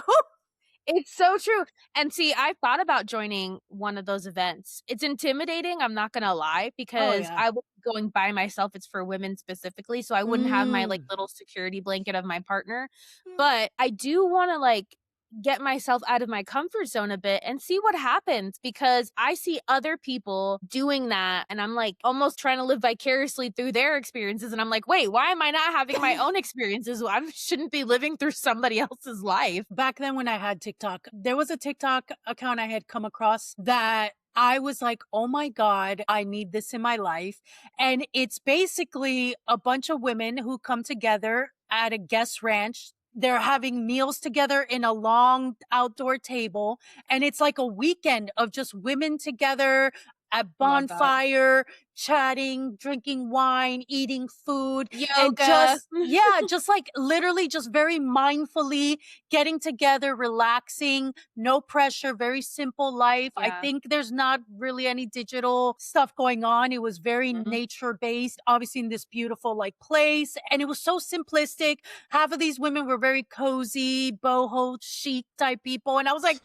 It's so true. And see, I thought about joining one of those events. It's intimidating, I'm not gonna lie, oh, because yeah. I will be going by myself. It's for women specifically, so I wouldn't have my, like, Mm. little security blanket of my partner. But I do wanna, like, get myself out of my comfort zone a bit and see what happens because I see other people doing that, and I'm, like, almost trying to live vicariously through their experiences, and I'm like, "Wait, why am I not having my own experiences? I shouldn't be living through somebody else's life." Back then when I had TikTok, there was a TikTok account I had come across that I was like, oh my God, I need this in my life. And it's basically a bunch of women who come together at a guest ranch. They're having meals together in a long outdoor table. And it's like a weekend of just women together at Love that. bonfire, chatting, drinking wine, eating food, and Yoga. just like literally just very mindfully getting together, relaxing, no pressure, very simple life. I Yeah. think there's not really any digital stuff going on. It was very Mhm. nature based, obviously in this beautiful like place. And it was so simplistic. Half of these women were very cozy, boho chic type people. And I was like,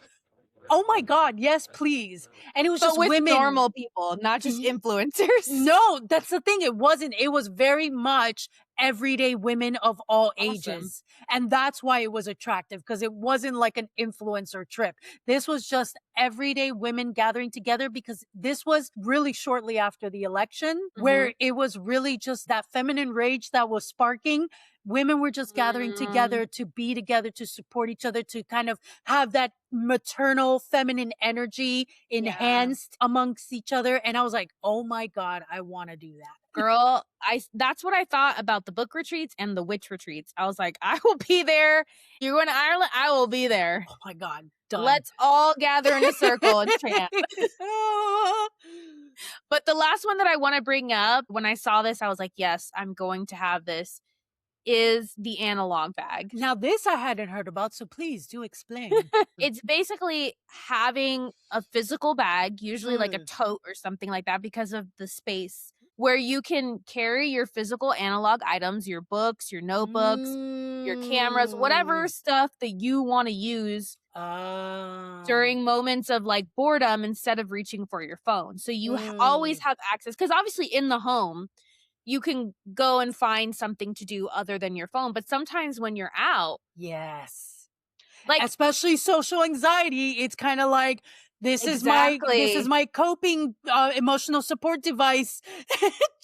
oh my God, yes, please. And it was But just with women. normal people, not just influencers. No, that's the thing. It wasn't. It was very much everyday women of all Awesome. ages. And that's why it was attractive because it wasn't like an influencer trip. This was just everyday women gathering together because this was really shortly after the election Mhm. where it was really just that feminine rage that was sparking. Women were just gathering Mm, together to be together, to support each other, to kind of have that maternal feminine energy yeah. enhanced amongst each other. And I was like, oh my God, I want to do that. Girl, that's what I thought about the book retreats and the witch retreats. I was like, "I will be there. You're going to Ireland? I will be there. Oh my God, done. Let's all gather in a circle and chant." But the last one that I wanna bring up, when I saw this, I was like, "Yes, I'm going to have this," is the analog bag. Now, this I hadn't heard about, so please do explain. It's basically having a physical bag, usually like a Mm. tote or something like that because of the space, where you can carry your physical analog items, your books, your notebooks, your cameras, whatever Mm. stuff that you wanna use Ah. during moments of, like, boredom instead of reaching for your phone. So you always Mm. have access because obviously in the home, you can go and find something to do other than your phone, but sometimes when you're out, Yes. like Especially social anxiety, it's kind of like this is exactly. my coping emotional support device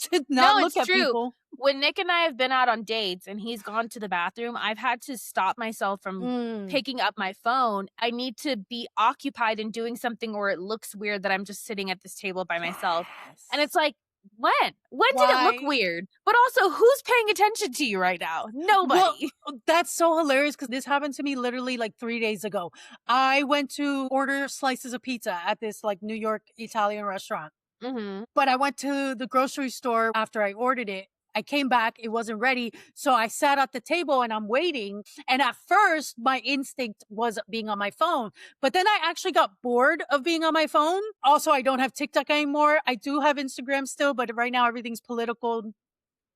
to not No, look it's at true. people. When Nick and I have been out on dates and he's gone to the bathroom, I've had to stop myself from Mm. picking up my phone. I need to be occupied in doing something or it looks weird that I'm just sitting at this table by myself. And Yes. it's like, when? When did it look Why? weird? But also, who's paying attention to you right now? Well, Nobody. that's so hilarious because this happened to me literally like 3 days ago. I went to order slices of pizza at this like New York Italian restaurant, Mhm. but I went to the grocery store after I ordered it. I came back, it wasn't ready. So I sat at the table and I'm waiting. And at first, my instinct was being on my phone. But then I actually got bored of being on my phone. Also, I don't have TikTok anymore. I do have Instagram still, but right now everything's political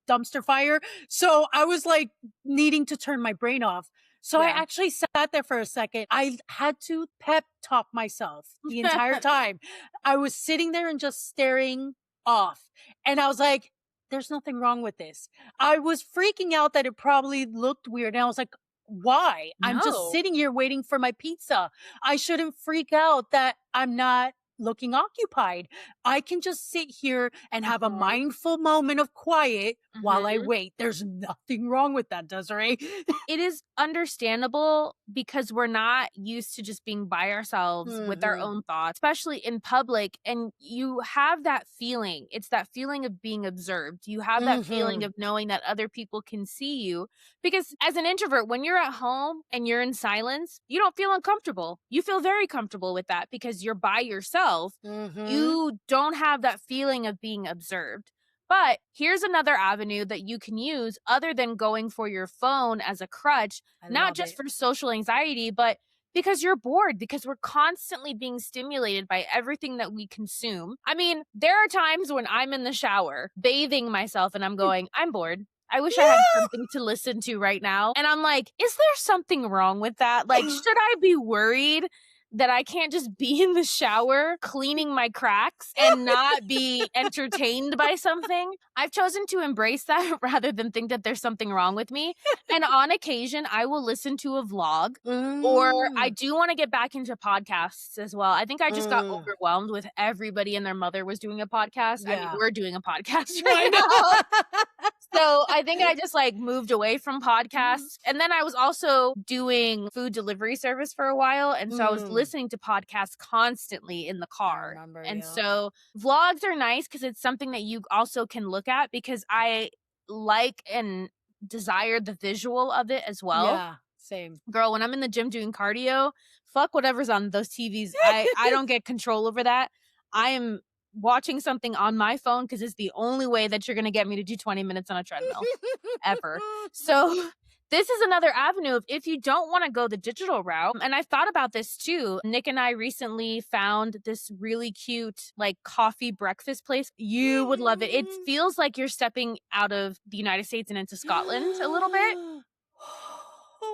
dumpster fire. So I was like needing to turn my brain off. So I Yeah. actually sat there for a second. I had to pep talk myself the entire time. I was sitting there and just staring off. And I was like, there's nothing wrong with this. I was freaking out that it probably looked weird. And I was like, why? I'm just No. sitting here waiting for my pizza. I shouldn't freak out that I'm not looking occupied. I can just sit here and have a Mhm. mindful moment of quiet while I Mhm. wait. There's nothing wrong with that, Desiree. It is understandable because we're not used to just being by ourselves with our Mhm. own thoughts, especially in public. And you have that feeling. It's that feeling of being observed. You have that feeling Mhm. of knowing that other people can see you. Because as an introvert, when you're at home and you're in silence, you don't feel uncomfortable. You feel very comfortable with that because you're by yourself. Mhm. You don't have that feeling of being observed. But here's another avenue that you can use other than going for your phone as a crutch, I not love just it. for social anxiety, but because you're bored, because we're constantly being stimulated by everything that we consume. I mean, there are times when I'm in the shower bathing myself and I'm going, I'm bored. I wish I had something to listen to right now. And I'm like, is there something wrong with that? Like, Yeah. should I be worried that I can't just be in the shower cleaning my cracks and not be entertained by something. I've chosen to embrace that rather than think that there's something wrong with me. And on occasion, I will listen to a vlog. Or I Mm. do want to get back into podcasts as well. I think I just got Mm. overwhelmed with everybody and their mother was doing a podcast. I mean, Yeah. we're doing a podcast right I now. know. So, I think I just, like, moved away from podcasts, and then I was also doing food delivery service for a while, and so I was Mm. listening to podcasts constantly in the I car, remember, and yeah. so vlogs are nice because it's something that you also can look at because I like and desire the visual of it as well. Yeah, same. Girl, when I'm in the gym doing cardio, fuck whatever's on those TVs. I don't get control over that. I am watching something on my phone because it's the only way that you're gonna get me to do 20 minutes on a treadmill, ever. So, this is another avenue of if you don't wanna go the digital route, and I've thought about this too. Nick and I recently found this really cute, like, coffee breakfast place. You would love it. It feels like you're stepping out of the United States and into Scotland a little bit,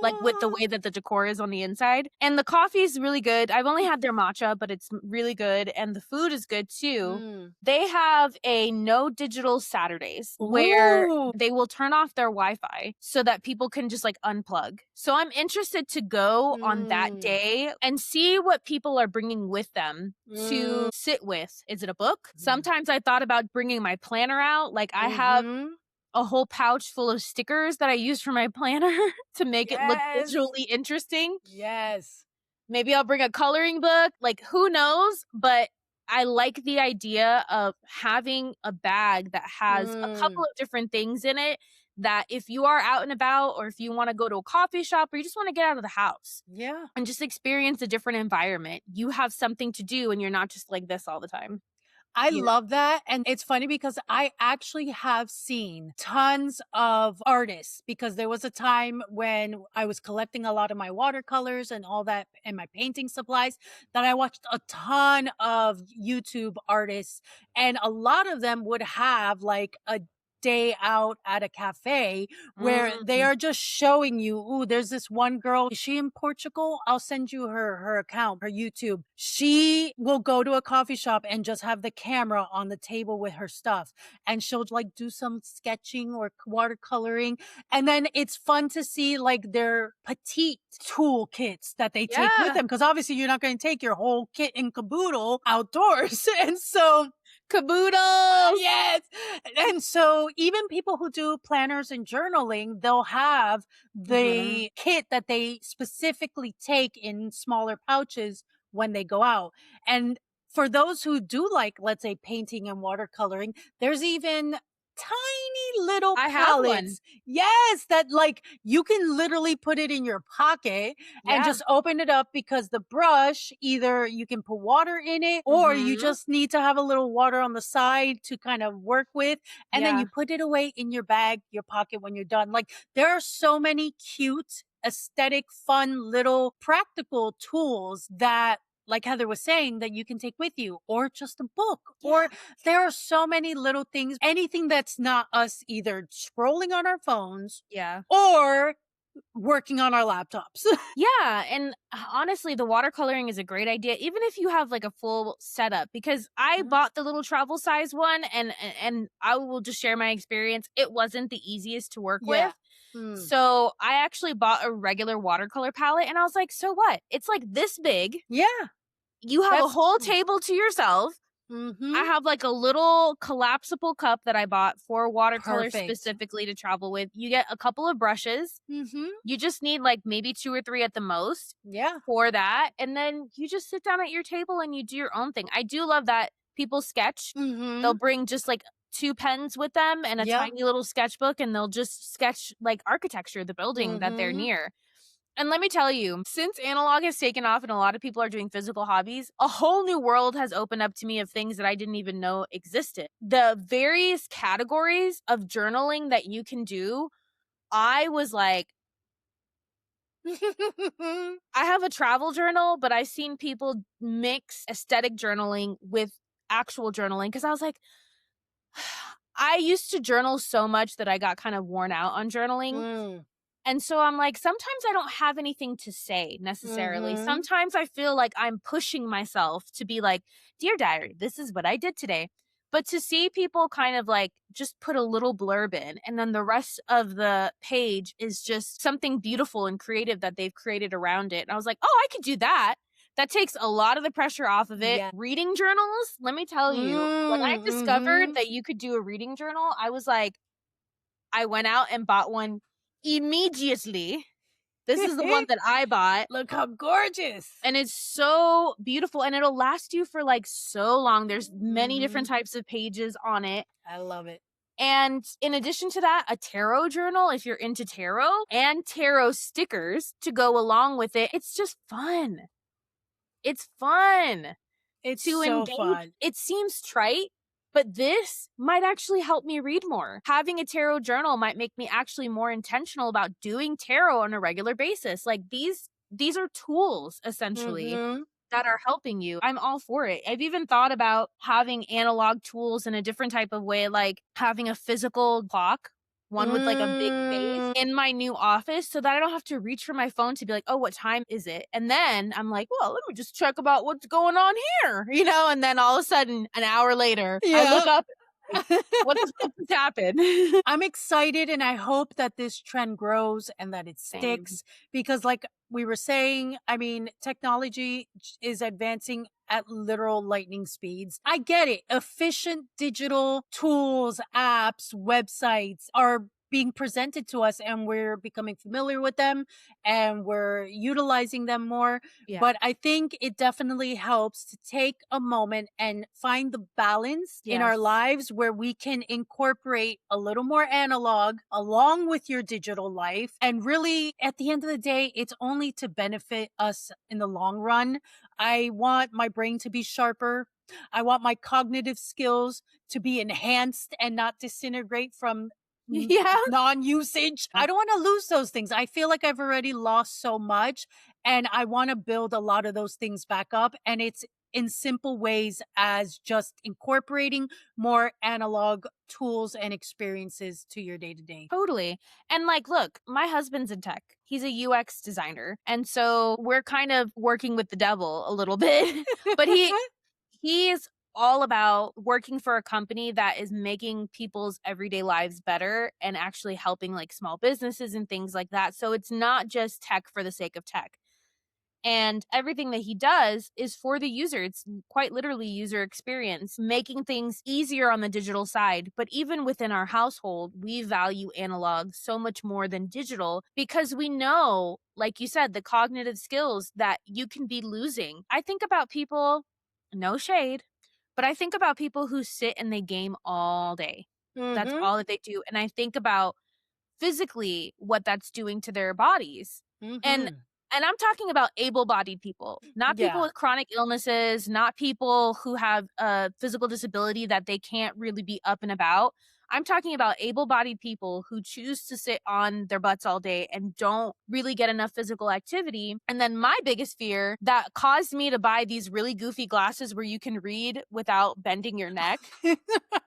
like, with the way that the decor is on the inside, and the coffee is really good. I've only had their matcha, but it's really good, and the food is good too. Mm. They have a no digital Saturdays where Ooh. they will turn off their Wi-Fi so that people can just, like, unplug. So I'm interested to go on that Mm. day and see what people are bringing with them to Mm. sit with. Is it a book? Mm. Sometimes I thought about bringing my planner out, like, I have Mhm. a whole pouch full of stickers that I use for my planner to make it look Yes. visually interesting. Yes. Maybe I'll bring a coloring book, like, who knows? But I like the idea of having a bag that has a couple Mm. of different things in it that if you are out and about or if you wanna go to a coffee shop or you just wanna get out of the house Yeah. and just experience a different environment, you have something to do and you're not just like this all the time, I you know? love that, and it's funny because I actually have seen tons of artists because there was a time when I was collecting a lot of my watercolors and all that and my painting supplies that I watched a ton of YouTube artists, and a lot of them would have, like, a day out at a cafe where they Mm. are just showing you, "Ooh, there's this one girl, is she in Portugal? I'll send you her account, her YouTube. She will go to a coffee shop and just have the camera on the table with her stuff, and she'll, like, do some sketching or watercoloring, and then it's fun to see, like, their petite toolkits that they take with Yeah. them because obviously you're not gonna take your whole kit and caboodle outdoors, and so Caboodles! yes. And so even people who do planners and journaling, they'll have Mhm. the kit that they specifically take in smaller pouches when they go out. And for those who do like, let's say, painting and watercoloring, there's even tiny little I have one. palettes. Yes, that like you can literally put it in your pocket and Yeah. just open it up because the brush, either you can put water in it or you Mhm. just need to have a little water on the side to kind of work with. And then you Yeah. put it away in your bag, your pocket when you're done. Like there are so many cute, aesthetic, fun, little practical tools that like Heather was saying, that you can take with you, or just a book, or Yeah. there are so many little things, anything that's not us either scrolling on our phones Yeah. or working on our laptops. Yeah, and honestly, the watercoloring is a great idea, even if you have like a full setup. Because I Mhm. bought the little travel size one, and I will just share my experience. It wasn't the easiest to work Yeah. with, Mm. so I actually bought a regular watercolor palette, and I was like, so what? It's like this big. Yeah. You have a That's whole table to yourself. I mhm. have like a little collapsible cup that I bought for watercolor Perfect. specifically to travel with. You get a couple of brushes. Mhm. You just need like maybe 2 or 3 at the most Yeah. for that, and then you just sit down at your table and you do your own thing. I do love that people sketch. They'll Mhm. bring just like 2 pens with them and a Yep. tiny little sketchbook, and they'll just sketch like architecture, the building that they're Mhm. near. And let me tell you, since analog has taken off and a lot of people are doing physical hobbies, a whole new world has opened up to me of things that I didn't even know existed. The various categories of journaling that you can do, I was like, I have a travel journal, but I've seen people mix aesthetic journaling with actual journaling because I was like, I used to journal so much that I got kind of worn out on journaling. Mm. And so I'm like, sometimes I don't have anything to say necessarily. Mhm. Sometimes I feel like I'm pushing myself to be like, Dear Diary, this is what I did today. But to see people kind of like just put a little blurb in, and then the rest of the page is just something beautiful and creative that they've created around it. And I was like, oh, I could do that. That takes a lot of the pressure off of it. Yeah. Reading journals, let me tell you, when I Mm. discovered Mhm. that you could do a reading journal, I was like, I went out and bought one immediately. This is the one that I bought, Look how gorgeous. and it's so beautiful, and it'll last you for, like, so long. There's many different Mhm. types of pages on it, I love it. and in addition to that, a tarot journal if you're into tarot, and tarot stickers to go along with it. It's just fun. It's fun It's to so engage. fun. It seems trite, but this might actually help me read more. Having a tarot journal might make me actually more intentional about doing tarot on a regular basis. Like these are tools essentially Mhm. that are helping you. I'm all for it. I've even thought about having analog tools in a different type of way, like having a physical clock, one with like a big face Mm. in my new office so that I don't have to reach for my phone to be like, oh, what time is it? And then I'm like, well, let me just check about what's going on here, and then all of a sudden, an hour later, I look Yeah. up, like, what the fuck just happened? I'm excited and I hope that this trend grows and that it Same. sticks because, like we were saying, I mean, technology is advancing at literal lightning speeds. I get it. Efficient digital tools, apps, websites are being presented to us and we're becoming familiar with them and we're utilizing them more. Yeah. But I think it definitely helps to take a moment and find the balance in our Yes. lives where we can incorporate a little more analog along with your digital life. And really, at the end of the day, it's only to benefit us in the long run. I want my brain to be sharper. I want my cognitive skills to be enhanced and not disintegrate from Yeah. non-usage. I don't want to lose those things. I feel like I've already lost so much and I want to build a lot of those things back up, and it's in simple ways as just incorporating more analog tools and experiences to your day to day. Totally. And like, look, my husband's in tech. He's a UX designer. And so we're kind of working with the devil a little bit. but he is all about working for a company that is making people's everyday lives better and actually helping like small businesses and things like that. So it's not just tech for the sake of tech. And everything that he does is for the user. It's quite literally user experience, making things easier on the digital side. But even within our household, we value analog so much more than digital because we know, like you said, the cognitive skills that you can be losing. I think about people, no shade, but I think about people who sit and they game all day. That's Mhm. all that they do, and I think about physically what that's doing to their bodies. And Mhm. I'm talking about able-bodied people, not people Yeah. with chronic illnesses, not people who have a physical disability that they can't really be up and about. I'm talking about able-bodied people who choose to sit on their butts all day and don't really get enough physical activity. And then my biggest fear that caused me to buy these really goofy glasses where you can read without bending your neck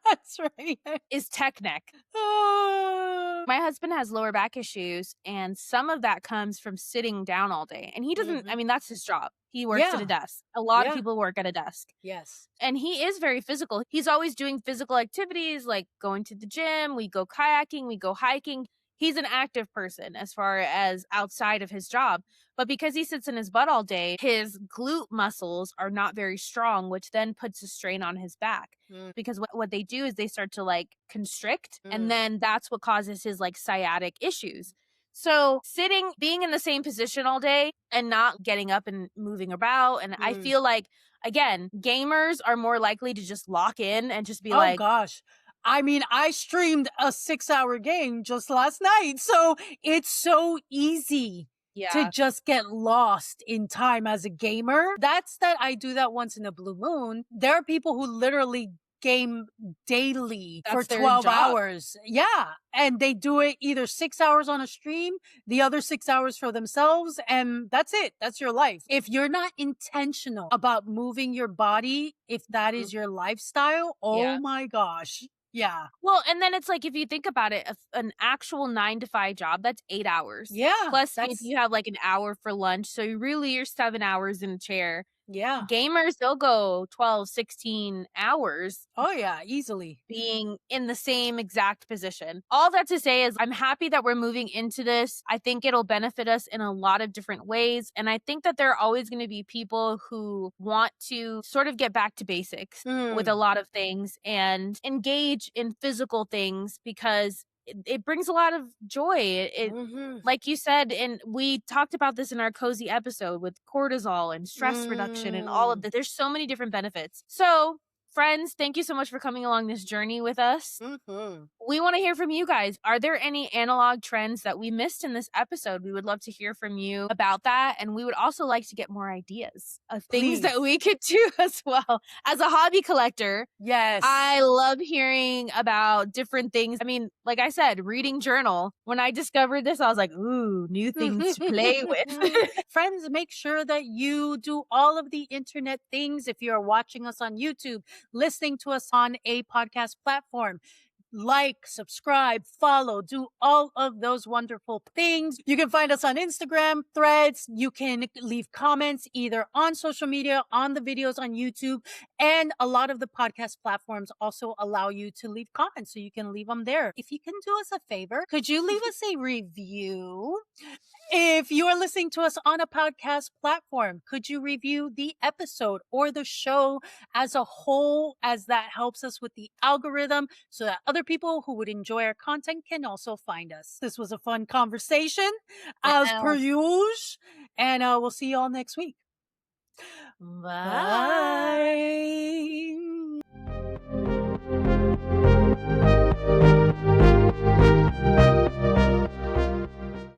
That's right. is tech neck. Ah. My husband has lower back issues, and some of that comes from sitting down all day. And he doesn't, I Mhm. mean, that's his job. He works at a Yeah. desk. A lot of Yeah. people work at a desk. Yes. And he is very physical. He's always doing physical activities like going to the gym, we go kayaking, we go hiking. He's an active person as far as outside of his job. But because he sits in his butt all day, his glute muscles are not very strong, which then puts a strain on his back. Mm, Because what they do is they start to like constrict, and mm, then that's what causes his like sciatic issues. So sitting, being in the same position all day and not getting up and moving about. And I mm. feel like, again, gamers are more likely to just lock in and just be Oh like, gosh. I mean, I streamed a 6-hour game just last night, so it's so easy to yeah, just get lost in time as a gamer. That's that I do that once in a blue moon. There are people who literally game daily for that's their 12 job. hours. Yeah. And they do it either 6 hours on a stream, the other 6 hours for themselves, and that's it. That's your life. If you're not intentional about moving your body, if that Mm, is your lifestyle, yeah. oh my gosh. Yeah. Well, and then it's like if you think about it, an actual 9 to 5 job, that's 8 hours. Yeah. Plus, if That's, you have like an hour for lunch, so you're 7 hours in a chair. yeah. Gamers, they'll go 12, 16 hours Oh yeah. Easily. being in the same exact position. All that to say is I'm happy that we're moving into this. I think it'll benefit us in a lot of different ways. And I think that there are always going to be people who want to sort of get back to basics with a Mm. lot of things and engage in physical things because it brings a lot of joy. Hmm. Like you said, and we talked about this in our cozy episode with cortisol and stress reduction and all of Mm. that. There's so many different benefits. So friends, thank you so much for coming along this journey with us. Hmm. We want to hear from you guys. Are there any analog trends that we missed in this episode? We would love to hear from you about that. And we would also like to get more ideas of things that Please. we could do as well. As a hobby collector, Yes. I love hearing about different things. I mean, like I said, reading journal. When I discovered this, I was like, ooh, new things to play with. Friends, make sure that you do all of the internet things. If you're watching us on YouTube, listening to us on a podcast platform, like, subscribe, follow, do all of those wonderful things. You can find us on Instagram, threads. You can leave comments either on social media, on the videos on YouTube. And a lot of the podcast platforms also allow you to leave comments. So you can leave them there. If you can do us a favor, could you leave us a review? If you are listening to us on a podcast platform, could you review the episode or the show as a whole, as that helps us with the algorithm so that other people who would enjoy our content can also find us? This was a fun conversation, as per Yes. usual, and we'll see you all next week. Bye. Bye.